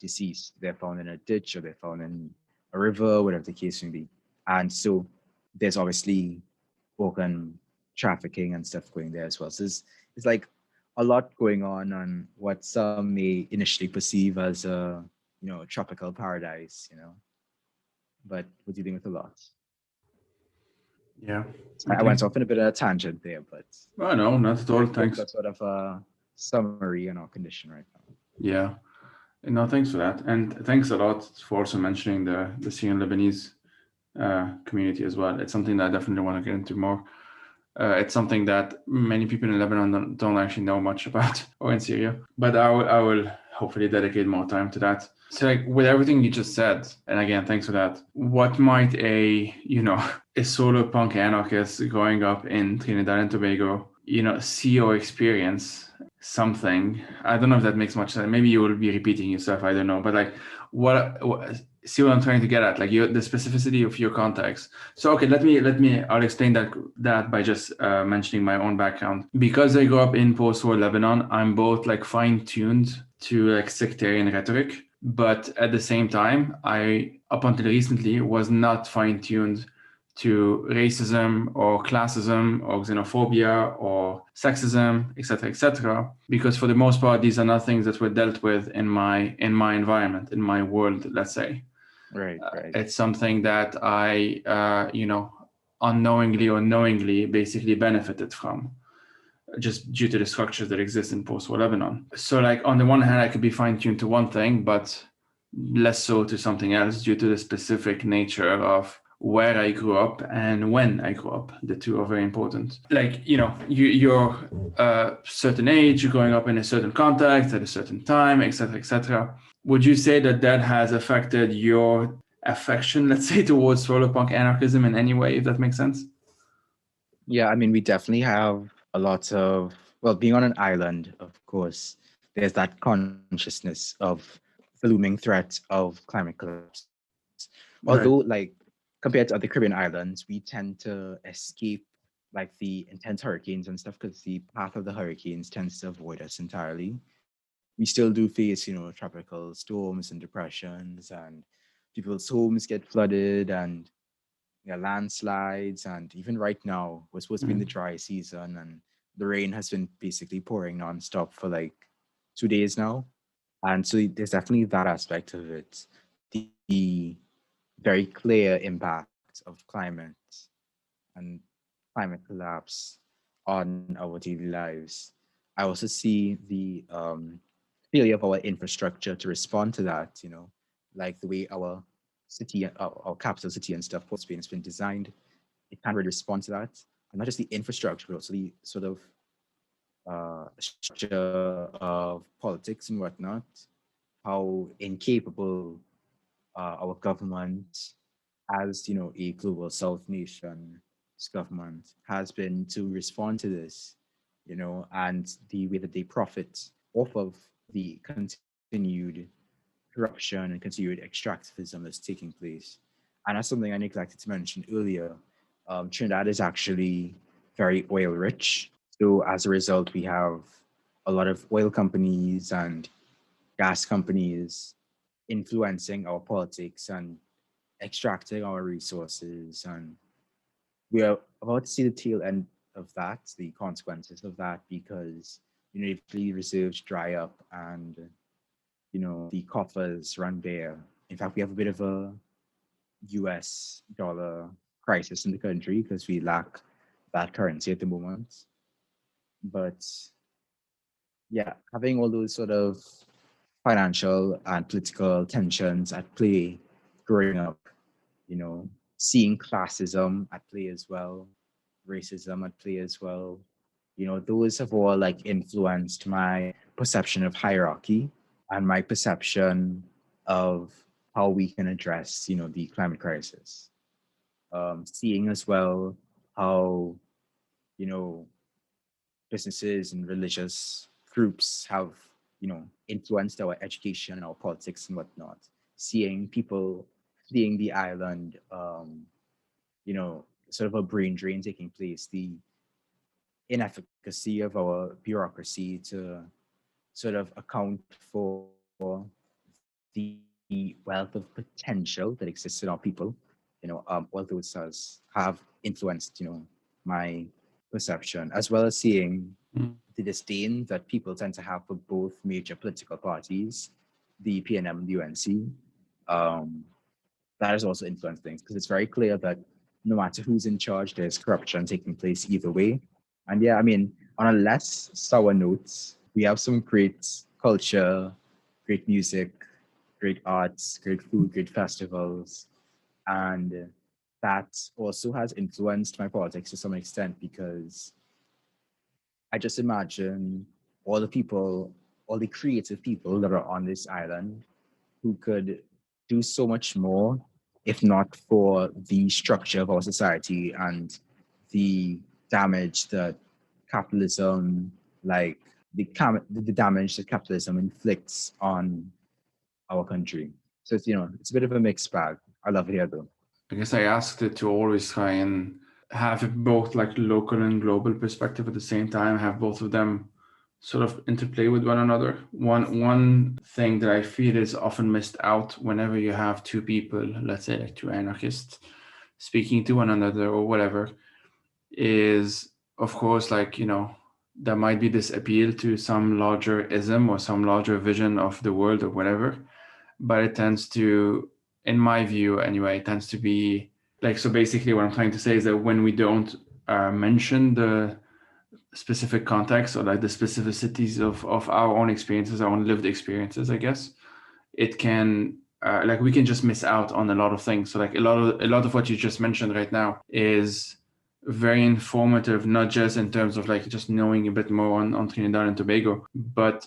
deceased. They're found in a ditch or they're found in a river, whatever the case may be. And so there's obviously organ trafficking and stuff going there as well. So it's like a lot going on what some may initially perceive as a, tropical paradise, but we're dealing with a lot. Yeah. I Thanks. went off in a bit of a tangent there, but Oh no, not at all. Thanks. that's sort of a summary on our condition right now. Yeah. No, thanks for that, and thanks a lot for also mentioning the Syrian Lebanese community as well. It's something that I definitely want to get into more. It's something that many people in Lebanon don't actually know much about, or in Syria. But I will hopefully dedicate more time to that. So, like with everything you just said, and again, thanks for that. What might a a solar punk anarchist growing up in Trinidad and Tobago, see or experience something? I don't know if that makes much sense. Maybe you will be repeating yourself. I don't know, but like what see what I'm trying to get at, like the specificity of your context. So okay, I'll explain that by just mentioning my own background. Because I grew up in post-war Lebanon, I'm both like fine-tuned to like sectarian rhetoric, but at the same time, I up until recently was not fine-tuned to racism or classism or xenophobia or sexism, etc., because for the most part, these are not things that were dealt with in my environment, in my world, let's say. Right. It's something that I, unknowingly or knowingly, basically benefited from, just due to the structures that exist in post-war Lebanon. So, like on the one hand, I could be fine-tuned to one thing, but less so to something else due to the specific nature of where I grew up and when I grew up. The two are very important. Like, you're a certain age, you're growing up in a certain context at a certain time, etc., etc. Would you say that has affected your affection, let's say, towards solarpunk anarchism in any way, if that makes sense? Yeah, I mean, we definitely have a lot of, well, being on an island, of course, there's that consciousness of the looming threat of climate collapse. Although, Right. like, compared to other Caribbean islands, we tend to escape like the intense hurricanes and stuff because the path of the hurricanes tends to avoid us entirely. We still do face, tropical storms and depressions, and people's homes get flooded, and landslides. And even right now, we're supposed to be in the dry season, and the rain has been basically pouring nonstop for like 2 days now. And so there's definitely that aspect of it. The very clear impact of climate and climate collapse on our daily lives. I also see the failure of our infrastructure to respond to that, like the way our city, our capital city and stuff, Port Spain, has been designed. It can't really respond to that. And not just the infrastructure, but also the sort of structure of politics and whatnot, how incapable our government, as a global South nation government, has been to respond to this, and the way that they profit off of the continued corruption and continued extractivism that's taking place. And that's something I neglected to mention earlier. Trinidad is actually very oil rich. So as a result, we have a lot of oil companies and gas companies influencing our politics and extracting our resources. And we are about to see the tail end of that, the consequences of that, because if the reserves dry up and the coffers run bare. In fact, we have a bit of a US dollar crisis in the country because we lack that currency at the moment. But yeah, having all those sort of financial and political tensions at play growing up, seeing classism at play as well, racism at play as well, those have all like influenced my perception of hierarchy and my perception of how we can address, the climate crisis. Seeing as well how, you know, businesses and religious groups have, influenced our education and our politics and whatnot. Seeing people fleeing the island, sort of a brain drain taking place, the inefficacy of our bureaucracy to sort of account for the wealth of potential that exists in our people, all those does have influenced, my perception, as well as seeing Mm. the disdain that people tend to have for both major political parties, the PNM and the UNC. Um, that has also influenced things because it's very clear that no matter who's in charge, there's corruption taking place either way. And yeah, I mean, on a less sour note, we have some great culture, great music, great arts, great food, great festivals. And that also has influenced my politics to some extent because I just imagine all the people, all the creative people that are on this island who could do so much more if not for the structure of our society and the damage that capitalism, like the damage that capitalism inflicts on our country. So it's a bit of a mixed bag. I love it here though. I guess I asked it to always try and have it both like local and global perspective at the same time, have both of them sort of interplay with one another. One thing that I feel is often missed out whenever you have two people, let's say like two anarchists, speaking to one another or whatever, is of course like, there might be this appeal to some larger ism or some larger vision of the world or whatever, but it tends to, in my view anyway, it tends to be like, so basically what I'm trying to say is that when we don't mention the specific context or like the specificities of our own experiences, our own lived experiences, I guess, it can like we can just miss out on a lot of things. So like a lot of what you just mentioned right now is very informative, not just in terms of like just knowing a bit more on Trinidad and Tobago, but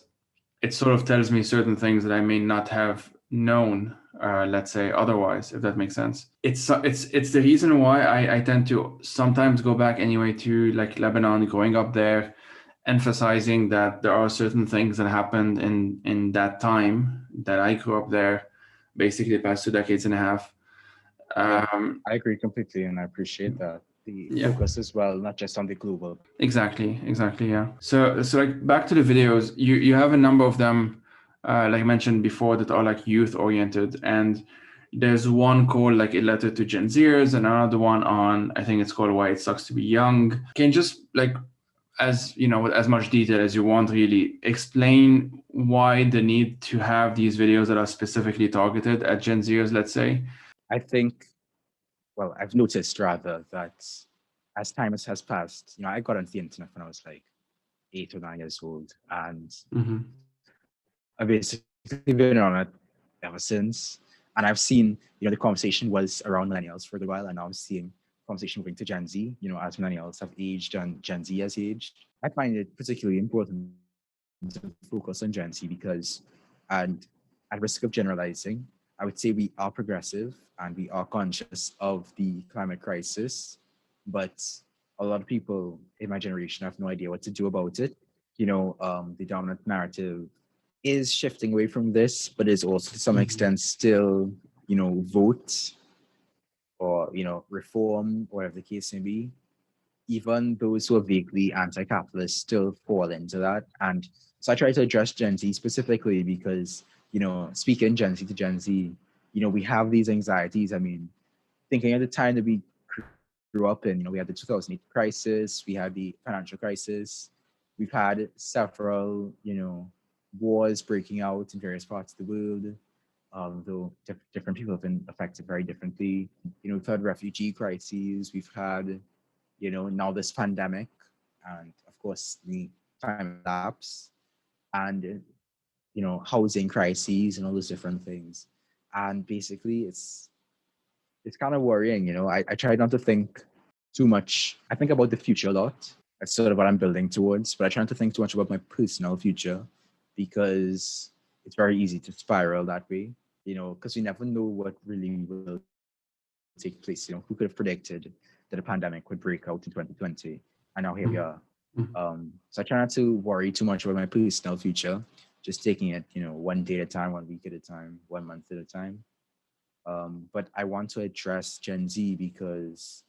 it sort of tells me certain things that I may not have known, let's say otherwise, if that makes sense. It's the reason why I tend to sometimes go back anyway to like Lebanon, growing up there, emphasizing that there are certain things that happened in that time that I grew up there, basically the past 2 decades and a half. Yeah, Um, I agree completely, and I appreciate that the yeah. focus as well, not just on the global. Exactly, yeah. So like back to the videos, you have a number of them, like I mentioned before, that are like youth oriented, and there's one called like A Letter to Gen Zers, and another one on, I think it's called Why It Sucks to Be Young. Can you just like, as you know, with as much detail as you want, really explain why the need to have these videos that are specifically targeted at Gen Zers, let's say? I think, well, I've noticed rather that as time has passed, I got onto the internet when I was like 8 or 9 years old, and Mm-hmm. I've basically been on it ever since. And I've seen, the conversation was around millennials for a little while, and now I'm seeing conversation moving to Gen Z, as millennials have aged and Gen Z has aged. I find it particularly important to focus on Gen Z because, and at risk of generalizing, I would say we are progressive and we are conscious of the climate crisis, but a lot of people in my generation have no idea what to do about it. The dominant narrative is shifting away from this, but is also to some Mhm. extent still, vote or, reform, whatever the case may be. Even those who are vaguely anti-capitalist still fall into that. And so I try to address Gen Z specifically because, speaking Gen Z to Gen Z, we have these anxieties. I mean, thinking at the time that we grew up in, we had the 2008 crisis, we had the financial crisis, we've had several, wars breaking out in various parts of the world, though different people have been affected very differently. We've had refugee crises, we've had, now this pandemic, and of course the climate collapse, and housing crises and all those different things. And basically, it's kind of worrying. I try not to think too much. I think about the future a lot. That's sort of what I'm building towards, but I try not to think too much about my personal future because it's very easy to spiral that way. Because we never know what really will take place. Who could have predicted that a pandemic would break out in 2020, and now here we are. Mhm. Mhm. So I try not to worry too much about my personal future, just taking it, one day at a time, 1 week at a time, 1 month at a time. But I want to address Gen Z because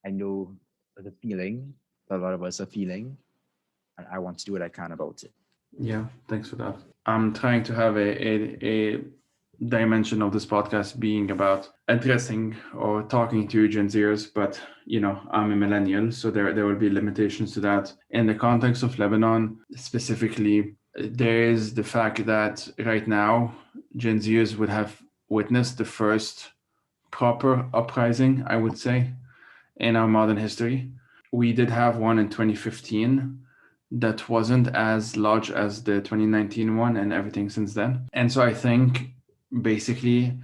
I know the feeling that a lot of us are feeling, and I want to do what I can about it. Yeah, thanks for that. I'm trying to have a dimension of this podcast being about addressing or talking to Gen Zers, but I'm a millennial, so there will be limitations to that. In the context of Lebanon specifically, there is the fact that right now Gen Zers would have witnessed the first proper uprising, I would say, in our modern history. We did have one in 2015 that wasn't as large as the 2019 one and everything since then. And so I think basically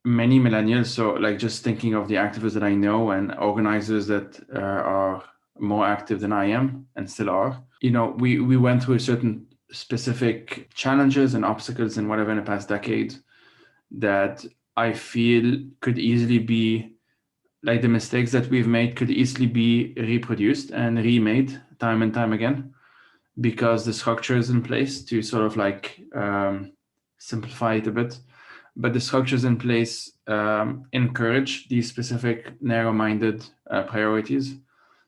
many millennials, so like just thinking of the activists that I know and organizers that are more active than I am and still are, we went through certain specific challenges and obstacles and whatever in the past decade that I feel could easily be like the mistakes that we've made could easily be reproduced and remade time and time again because the structure is in place to sort of like simplify it a bit. But the structures in place encourage these specific narrow-minded priorities.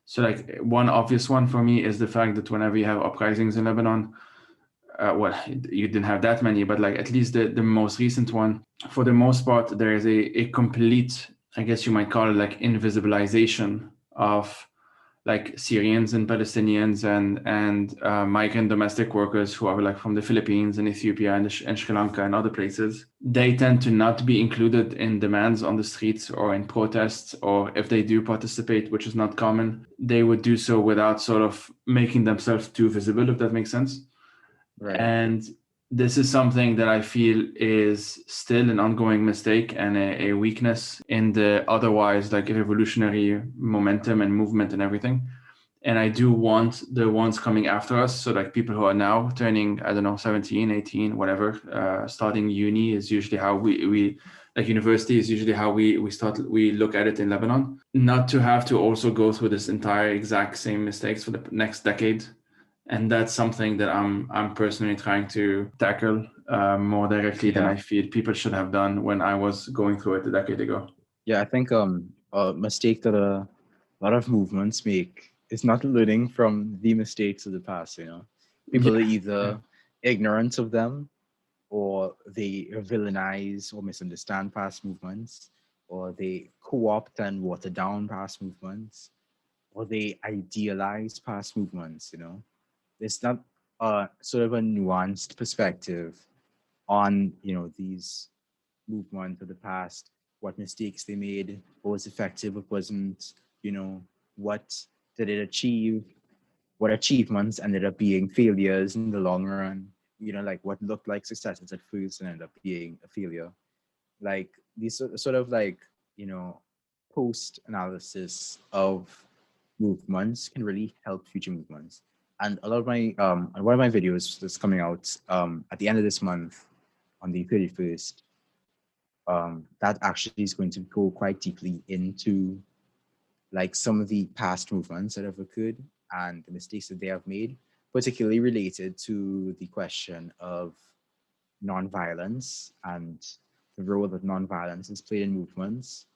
So like one obvious one for me is the fact that whenever you have uprisings in Lebanon, well, you didn't have that many, but like at least the most recent one, for the most part, there is a complete, I guess you might call it like invisibilization of like Syrians and Palestinians and migrant domestic workers who are like from the Philippines and Ethiopia and Sri Lanka and other places. They tend to not be included in demands on the streets or in protests, or if they do participate, which is not common, they would do so without sort of making themselves too visible, if that makes sense. Right. And this is something that I feel is still an ongoing mistake and a weakness in the otherwise like revolutionary momentum and movement and everything. And I do want the ones coming after us, so like people who are now turning, I don't know, 17, 18, whatever, starting uni is usually how we like university is usually how we look at it in Lebanon. Not to have to also go through this entire exact same mistakes for the next decade, and that's something that I'm personally trying to tackle more directly than Yeah. I feel people should have done when I was going through it a decade ago. Yeah, I think a mistake that a lot of movements make is not learning from the mistakes of the past. People are Yeah, yeah, either ignorant of them, or they villainize or misunderstand past movements, or they co-opt and water down past movements, or they idealize past movements. There's not sort of a nuanced perspective on these movements of the past, what mistakes they made, what was effective, what wasn't, what did it achieve, what achievements ended up being failures in the long run, like what looked like successes at first and ended up being a failure. Like these sort of like, you know, post analysis of movements can really help future movements. And a lot of my one of my videos that's coming out at the end of this month on the 31st, that actually is going to go quite deeply into like some of the past movements that have occurred and the mistakes that they have made, particularly related to the question of nonviolence and the role that nonviolence has played in movements.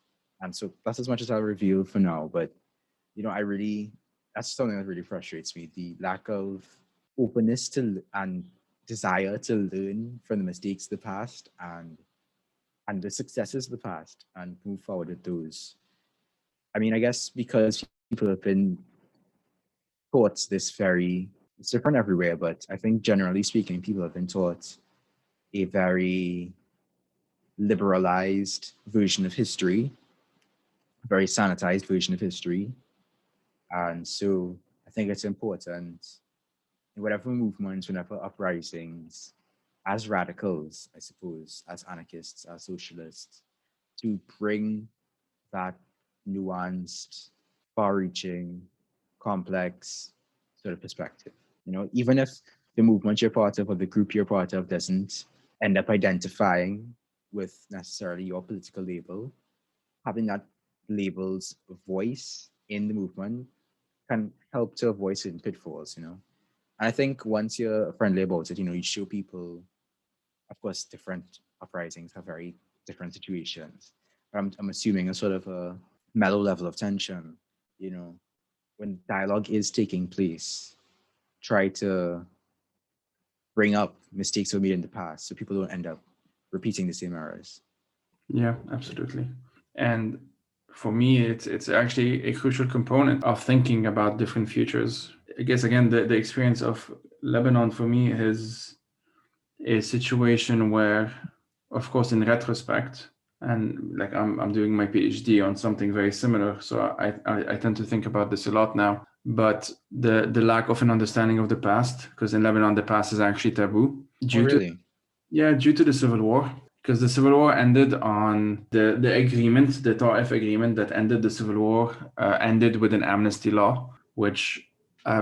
And so that's as much as I'll reveal for now. But I really, that's something that really frustrates me, the lack of openness to and desire to learn from the mistakes of the past and the successes of the past and move forward with those. I mean, I guess because people have been taught this very, it's different everywhere, but I think generally speaking, people have been taught a very liberalized version of history, a very sanitized version of history. And so I think it's important in whatever movements, whenever uprisings, as radicals, I suppose, as anarchists, as socialists, to bring that nuanced, far-reaching, complex sort of perspective. Even if the movement you're part of or the group you're part of doesn't end up identifying with necessarily your political label, having that label's voice in the movement can help to avoid certain pitfalls. And I think once you're friendly about it, you show people, of course, different uprisings have very different situations. I'm assuming a sort of a mellow level of tension, when dialogue is taking place, try to bring up mistakes we made in the past so people don't end up repeating the same errors. Yeah, absolutely. And for me, it's actually a crucial component of thinking about different futures. I guess, again, the experience of Lebanon for me is a situation where, of course, in retrospect, and like I'm doing my PhD on something very similar, so I tend to think about this a lot now. But the lack of an understanding of the past, because in Lebanon the past is actually taboo due to the civil war. Because the civil war ended on the agreement, the Ta'if agreement that ended the civil war, ended with an amnesty law, which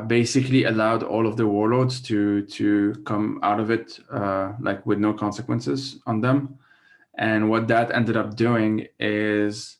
basically allowed all of the warlords to come out of it like with no consequences on them. And what that ended up doing is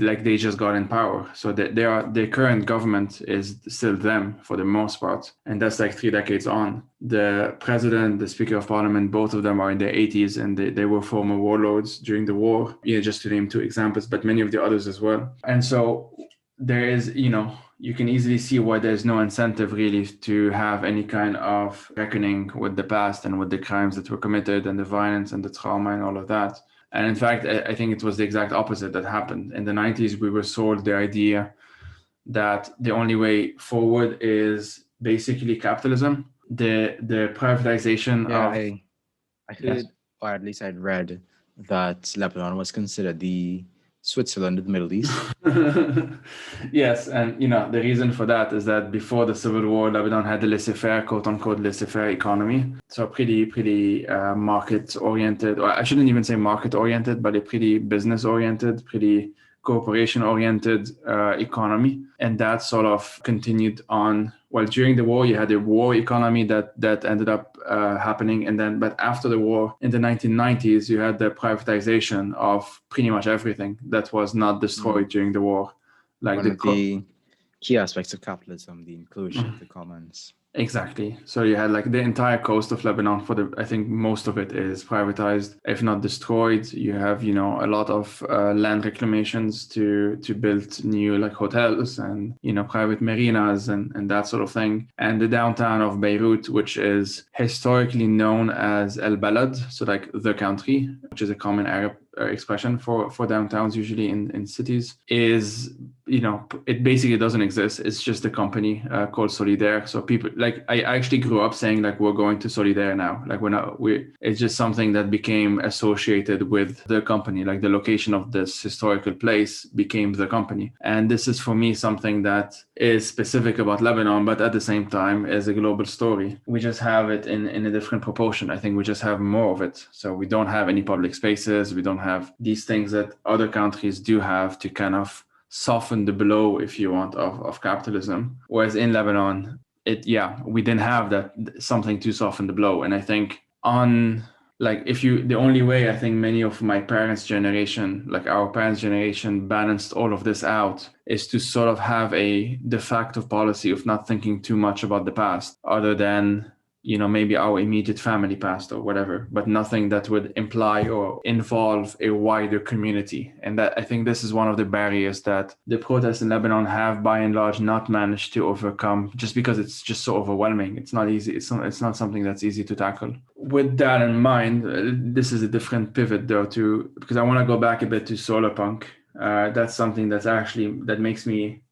like they just got in power. So their current government is still them for the most part. And that's like 3 decades on. The president, the speaker of parliament, both of them are in their 80s and they were former warlords during the war. Just to name 2 examples, but many of the others as well. And so there is, you can easily see why there's no incentive really to have any kind of reckoning with the past and with the crimes that were committed and the violence and the trauma and all of that. And in fact, I think it was the exact opposite that happened. In the 90s, we were sold the idea that the only way forward is basically capitalism, the privatization of... I heard, or at least I'd read, that Lebanon was considered the Switzerland of the Middle East. Yes, and the reason for that is that before the civil war, Lebanon had a laissez-faire, quote-unquote laissez-faire economy. So pretty market-oriented, or I shouldn't even say market-oriented, but a pretty business-oriented, pretty cooperation-oriented economy. And that sort of continued on. Well, during the war, you had a war economy that ended up happening. And then, but after the war, in the 1990s, you had the privatization of pretty much everything that was not destroyed during the war. Like one of the key aspects of capitalism, the enclosure of the commons. Exactly. So you had like the entire coast of Lebanon I think most of it is privatized, if not destroyed. You have, a lot of land reclamations to build new like hotels and, private marinas and that sort of thing. And the downtown of Beirut, which is historically known as El Balad, so like the country, which is a common Arab expression for downtowns usually in cities, is it basically doesn't exist. It's just a company called Solidaire. So people like I actually grew up saying like we're going to Solidaire now. Like we're not we it's just something that became associated with the company. Like the location of this historical place became the company. And this is for me something that is specific about Lebanon, but at the same time is a global story. We just have it in a different proportion. I think we just have more of it. So we don't have any public spaces. We don't have these things that other countries do have to kind of soften the blow, if you want, of capitalism. Whereas in Lebanon, we didn't have that something to soften the blow. And I think the only way I think many of my parents' generation, like our parents' generation, balanced all of this out is to sort of have a de facto policy of not thinking too much about the past, other than maybe our immediate family past or whatever, but nothing that would imply or involve a wider community. And that I think this is one of the barriers that the protests in Lebanon have by and large not managed to overcome, just because it's just so overwhelming. It's not easy. It's not something that's easy to tackle. With that in mind, this is a different pivot though, because I want to go back a bit to Solarpunk. That's something that makes me,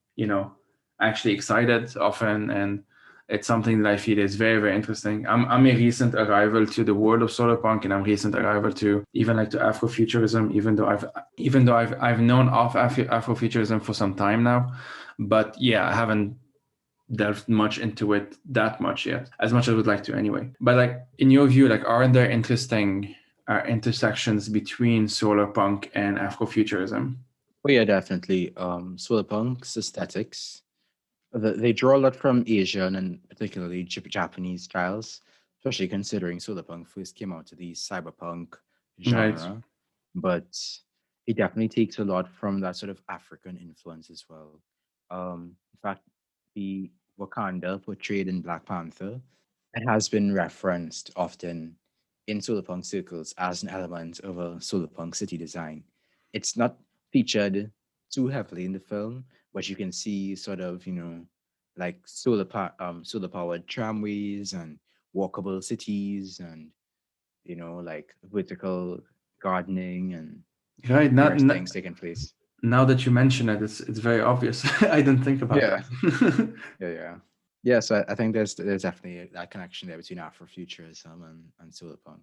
actually excited often, and it's something that I feel is very, very interesting. I'm a recent arrival to the world of Solarpunk, and I'm recent arrival to even like to Afrofuturism, even though I've known of Afrofuturism for some time now, but yeah, I haven't delved much into it that much yet, as much as I would like to anyway. But like in your view, like aren't there interesting intersections between Solarpunk and Afrofuturism? Oh yeah, definitely. Solarpunk's aesthetics, they draw a lot from Asian and particularly Japanese styles, especially considering Solarpunk first came out to the cyberpunk Right. genre. But it definitely takes a lot from that sort of African influence as well. In fact, the Wakanda portrayed in Black Panther, it has been referenced often in solarpunk circles as an element of a solarpunk city design. It's not featured too heavily in the film, but you can see sort of, like solar powered tramways and walkable cities and, like vertical gardening and Right. various things taking place. Now that you mention it, it's very obvious. I didn't think about Yeah. that. Yeah. Yeah, so I think there's definitely that connection there between Afrofuturism and solarpunk.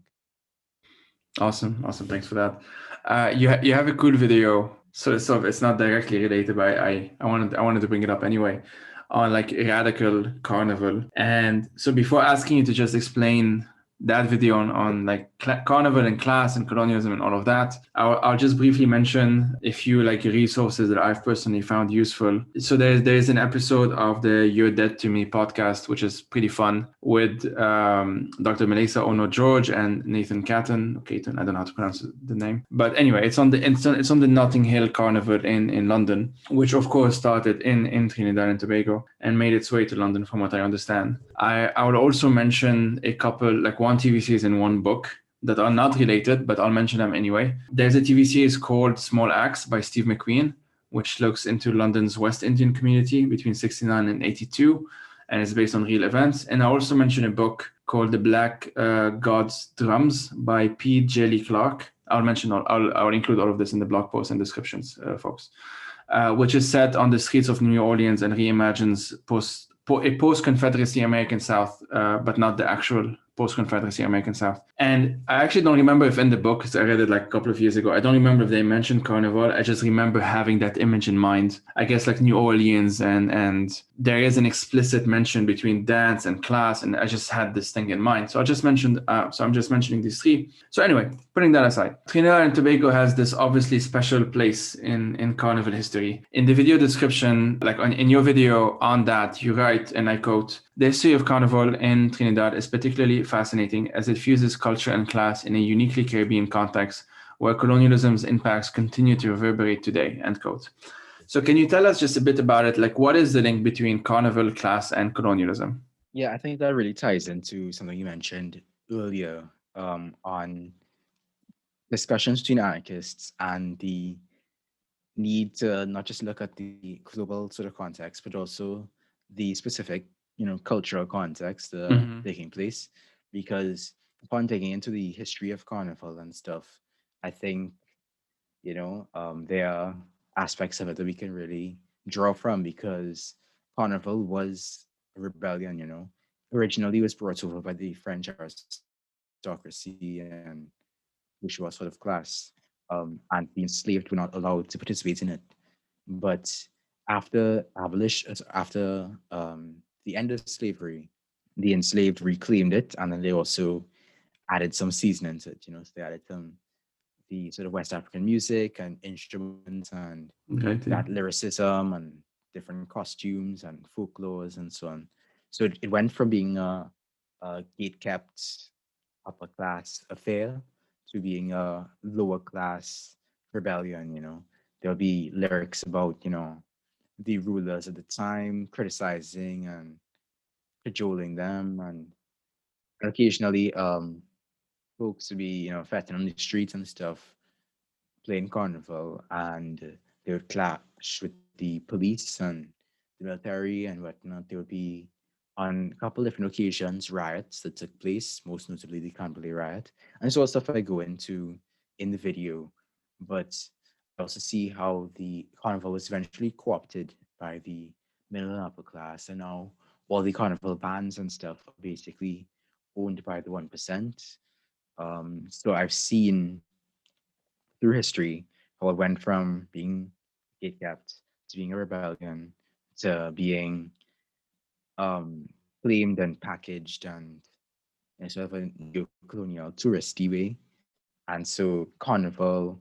Awesome, awesome. Thanks for that. You have a cool video. So it's not directly related, but I wanted to bring it up anyway, on like radical carnival. And so before asking you to just explain that video on like carnival and class and colonialism and all of that, I'll just briefly mention a few like resources that I've personally found useful. So there's an episode of the You're Dead to Me podcast, which is pretty fun, with Dr. Melissa Ono George and Nathan Caton. I don't know how to pronounce the name, but anyway, it's on the Notting Hill Carnival in London, which of course started in Trinidad and Tobago and made its way to London, from what I understand. I will also mention a couple, like one TV series and one book that are not related, but I'll mention them anyway. There's a TV series called Small Axe by Steve McQueen, which looks into London's West Indian community between 69 and 82, and it's based on real events. And I also mentioned a book called The Black God's Drums by P. Jelly Clark. I'll include all of this in the blog post and descriptions, folks. Which is set on the streets of New Orleans and reimagines a post-Confederacy American South, but not the actual post-Confederacy American South. And I actually don't remember if in the book, because I read it like a couple of years ago, I don't remember if they mentioned Carnival. I just remember having that image in mind. I guess like New Orleans, and there is an explicit mention between dance and class, and I just had this thing in mind. So I'm just mentioning these three. So anyway, putting that aside, Trinidad and Tobago has this obviously special place in Carnival history. In the video description, in your video on that, you write, and I quote, "The history of Carnival in Trinidad is particularly fascinating as it fuses culture and class in a uniquely Caribbean context where colonialism's impacts continue to reverberate today," end quote. So can you tell us just a bit about it? Like, what is the link between Carnival, class, and colonialism? Yeah, I think that really ties into something you mentioned earlier, on discussions between anarchists and the need to not just look at the global sort of context, but also the specific, cultural context Mm-hmm. taking place. Because upon digging into the history of carnival and stuff, I think, there are aspects of it that we can really draw from because Carnival was a rebellion, you know. Originally it was brought over by the French aristocracy and bourgeois sort of class, and the enslaved were not allowed to participate in it. But after the end of slavery, the enslaved reclaimed it, and then they also added some seasoning to it. You know, so they added some the sort of West African music and instruments and Right. Yeah. that lyricism and different costumes and folklores and so on. So it went from being a gate kept upper class affair to being a lower class rebellion. You know, there'll be lyrics about the rulers at the time criticizing and cajoling them, and occasionally folks to be fetting on the streets and stuff playing carnival, and they would clash with the police and the military and whatnot. There would be, on a couple different occasions, riots that took place, most notably the Camberley riot. And it's all stuff I go into in the video. But I also see how the carnival was eventually co-opted by the middle and upper class. And now all the carnival bands and stuff are basically owned by the 1%. So I've seen through history how it went from being gatekept to being a rebellion to being um, claimed and packaged and in sort of a neo-colonial touristy way. And so Carnival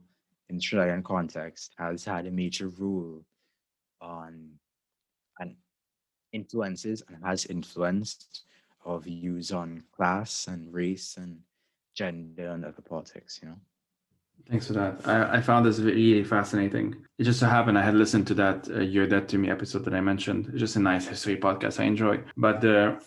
in the Sri Lankan context has had a major role on and influences and has influenced our views on class and race and gender and other politics, you know. Thanks for that. I found this really fascinating. It just so happened I had listened to that "You're Dead to Me" episode that I mentioned. It's just a nice history podcast I enjoy. But the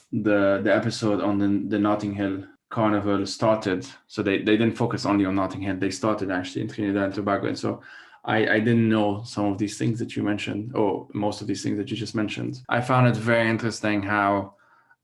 episode on the Notting Hill Carnival started, so they didn't focus only on Notting Hill. They started actually in Trinidad and Tobago, and so I didn't know some of these things that you mentioned, or most of these things that you just mentioned. I found it very interesting how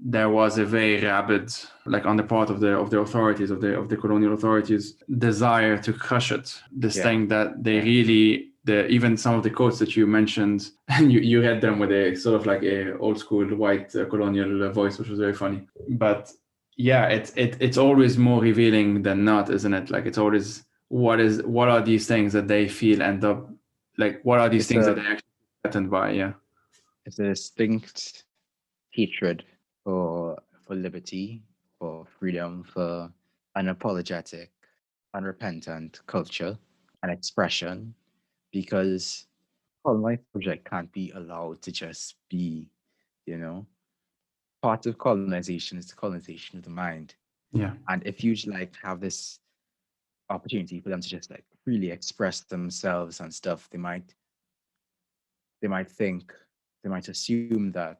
there was a very rabid, like on the part of the authorities of the colonial authorities, desire to crush it. This Yeah. thing that they really, even some of the quotes that you mentioned, and you read them with a sort of like a old school white colonial voice, which was very funny. But yeah, it's always more revealing than not, isn't it? Like it's always what are these things that they feel end up like what are these It's things that a they actually threatened by? Yeah. it's a distinct hatred for liberty, for freedom, for unapologetic, unrepentant culture and expression, because colonized subject can't be allowed to just be, you know, part of colonization is the colonization of the mind. Yeah. And if you like have this opportunity for them to just like freely express themselves and stuff, they might think, they might assume that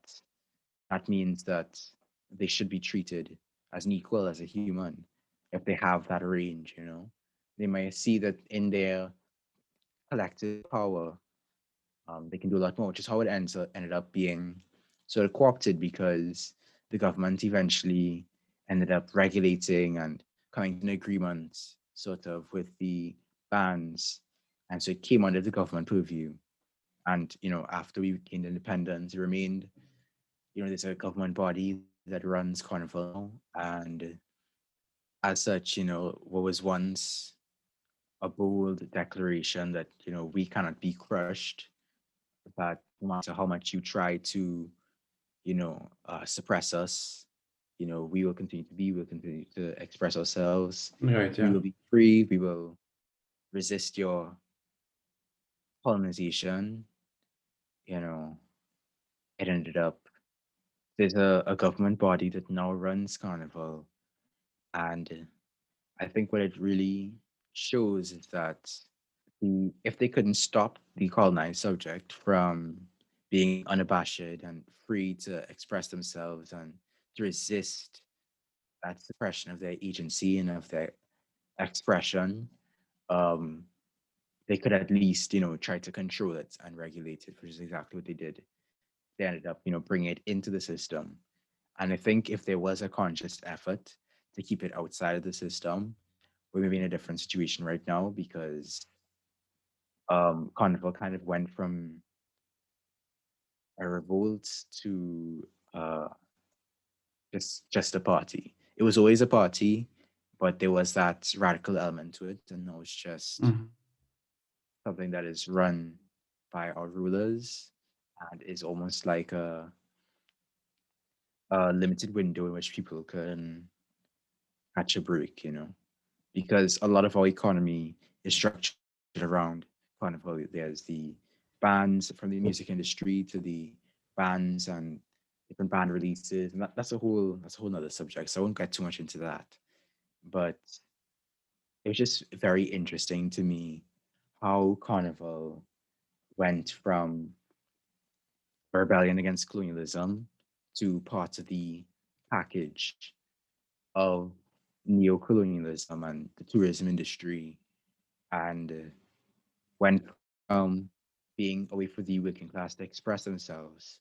that means that they should be treated as an equal, as a human, if they have that range, you know. They might see that in their collective power, they can do a lot more, which is how it ended up being sort of co-opted because the government eventually ended up regulating and coming to an agreement sort of with the bands. And so it came under the government purview. And, after we gained independence, it remained, there's a government body that runs Carnival now. And as such, what was once a bold declaration that, we cannot be crushed, that no matter how much you try to, suppress us, we will continue to be, we'll continue to express ourselves. Right. We Yeah. will be free. We will resist your colonization. You know, it ended up, there's a government body that now runs Carnival. And I think what it really shows is that if they couldn't stop the colonized subject from being unabashed and free to express themselves and to resist that suppression of their agency and of their expression, um, they could at least, try to control it and regulate it, which is exactly what they did. They ended up, bringing it into the system. And I think if there was a conscious effort to keep it outside of the system, we may be in a different situation right now because Carnival kind of went from a revolt to uh, just a party. It was always a party, but there was that radical element to it, and now it's just Mhm. something that is run by our rulers and is almost like a limited window in which people can catch a break, you know, because a lot of our economy is structured around carnival. There's the bands from the music industry to the bands and different band releases, and that's a whole nother subject. So I won't get too much into that. But it was just very interesting to me how carnival went from a rebellion against colonialism to part of the package of neo-colonialism and the tourism industry, and went from being a way for the working class to express themselves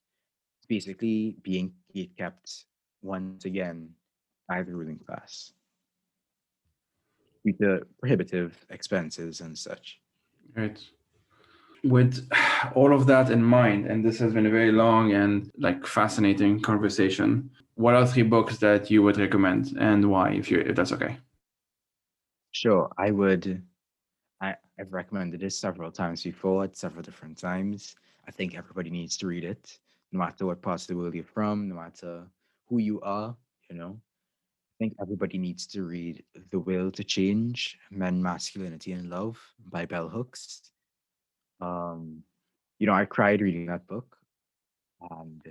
to basically being kept once again by the ruling class due to prohibitive expenses and such. Right. With all of that in mind, and this has been a very long and like fascinating conversation, what are three books that you would recommend and why, if that's okay? Sure, I would. I've recommended this several times before at several different times. I think everybody needs to read it, no matter what parts of the world you're from, no matter who you are, you know. I think everybody needs to read The Will to Change Men, Masculinity, and Love by Bell Hooks. Um, I cried reading that book, and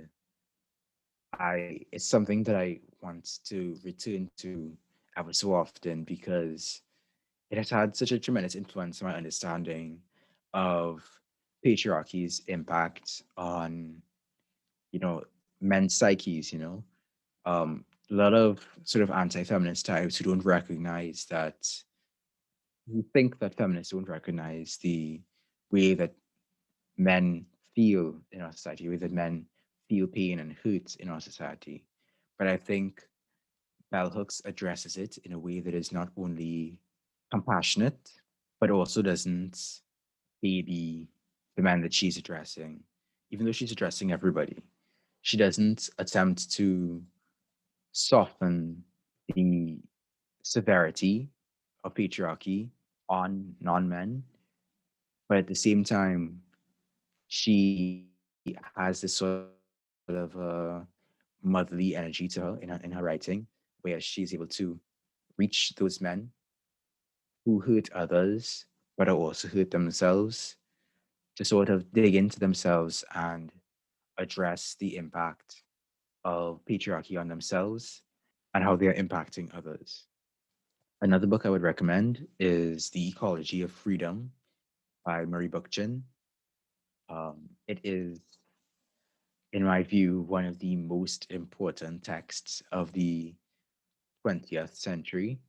it's something that I want to return to ever so often because it has had such a tremendous influence on my understanding of patriarchy's impact on, you know, men's psyches, a lot of sort of anti-feminist types who think that feminists don't recognize the way that men feel in our society, the way that men feel pain and hurt in our society. But I think Bell Hooks addresses it in a way that is not only compassionate, but also doesn't baby the man that she's addressing. Even though she's addressing everybody, she doesn't attempt to soften the severity of patriarchy on non men, but at the same time, she has this sort of motherly energy to her in her writing, where she's able to reach those men who hurt others, but are also hurt themselves, to sort of dig into themselves and address the impact of patriarchy on themselves and how they're impacting others. Another book I would recommend is The Ecology of Freedom by Murray Bookchin. It is, in my view, one of the most important texts of the 20th century,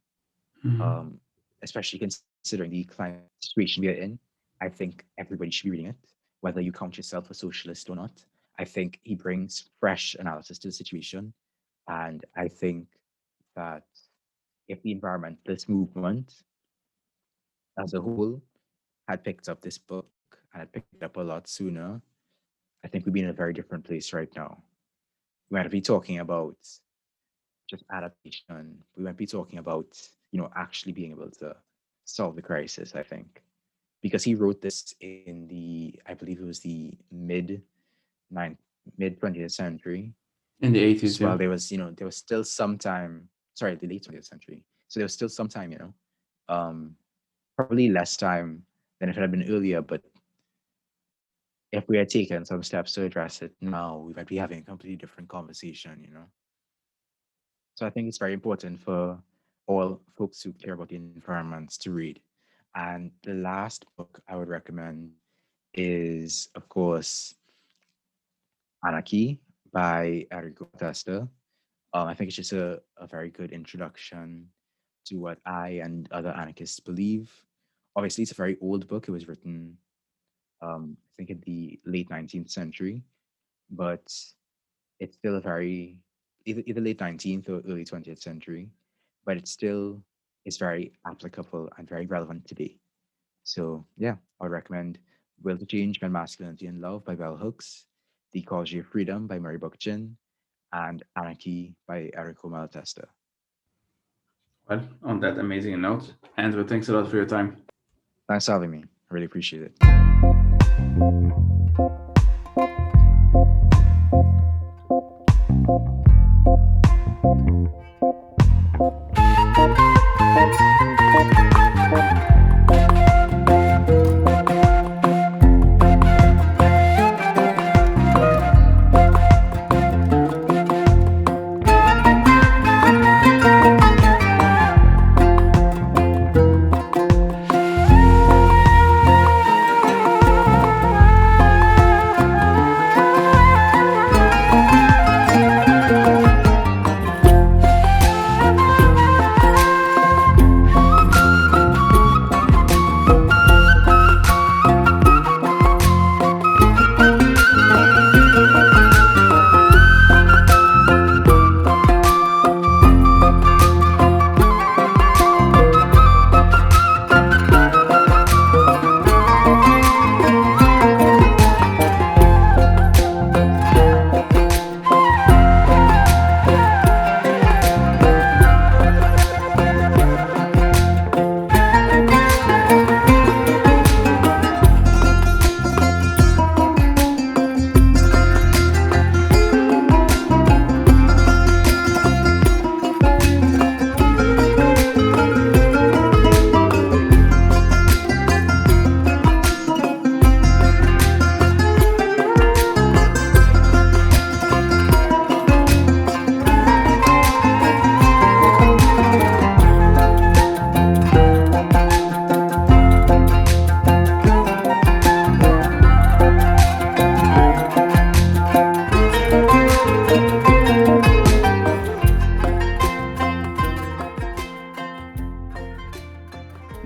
Mhm. um, especially considering the climate situation we are in. I think everybody should be reading it, whether you count yourself a socialist or not. I think he brings fresh analysis to the situation. And I think that if the environmentalist movement as a whole had picked up this book and had picked it up a lot sooner, I think we'd be in a very different place right now. We might be talking about just adaptation. We might be talking about, actually being able to solve the crisis, I think. Because he wrote this in the, I believe it was the ninth, mid 20th century. In the 80s, So yeah. while there was still some time, sorry, the late 20th century. So there was still some time, um, probably less time than if it had been earlier. But if we had taken some steps to address it now, we might be having a completely different conversation. So I think it's very important for all folks who care about the environment to read. And the last book I would recommend is, of course, Anarchy by Eric Testa. I think it's just a very good introduction to what I and other anarchists believe. Obviously, it's a very old book. It was written, I think, in the late 19th century, but it's still a very, either late 19th or early 20th century, but it still is very applicable and very relevant today. So, yeah, I would recommend Will to Change, Men, Masculinity, and Love by Bell Hooks. The Ecology of Freedom by Mary Bookchin, and Anarchy by Errico Malatesta. Well, on that amazing note, Andrew, thanks a lot for your time. Thanks for having me. I really appreciate it.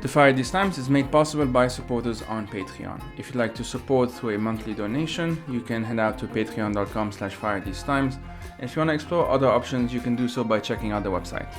The Fire These Times is made possible by supporters on Patreon. If you'd like to support through a monthly donation, you can head out to patreon.com/firethesetimes. And if you want to explore other options, you can do so by checking out the website.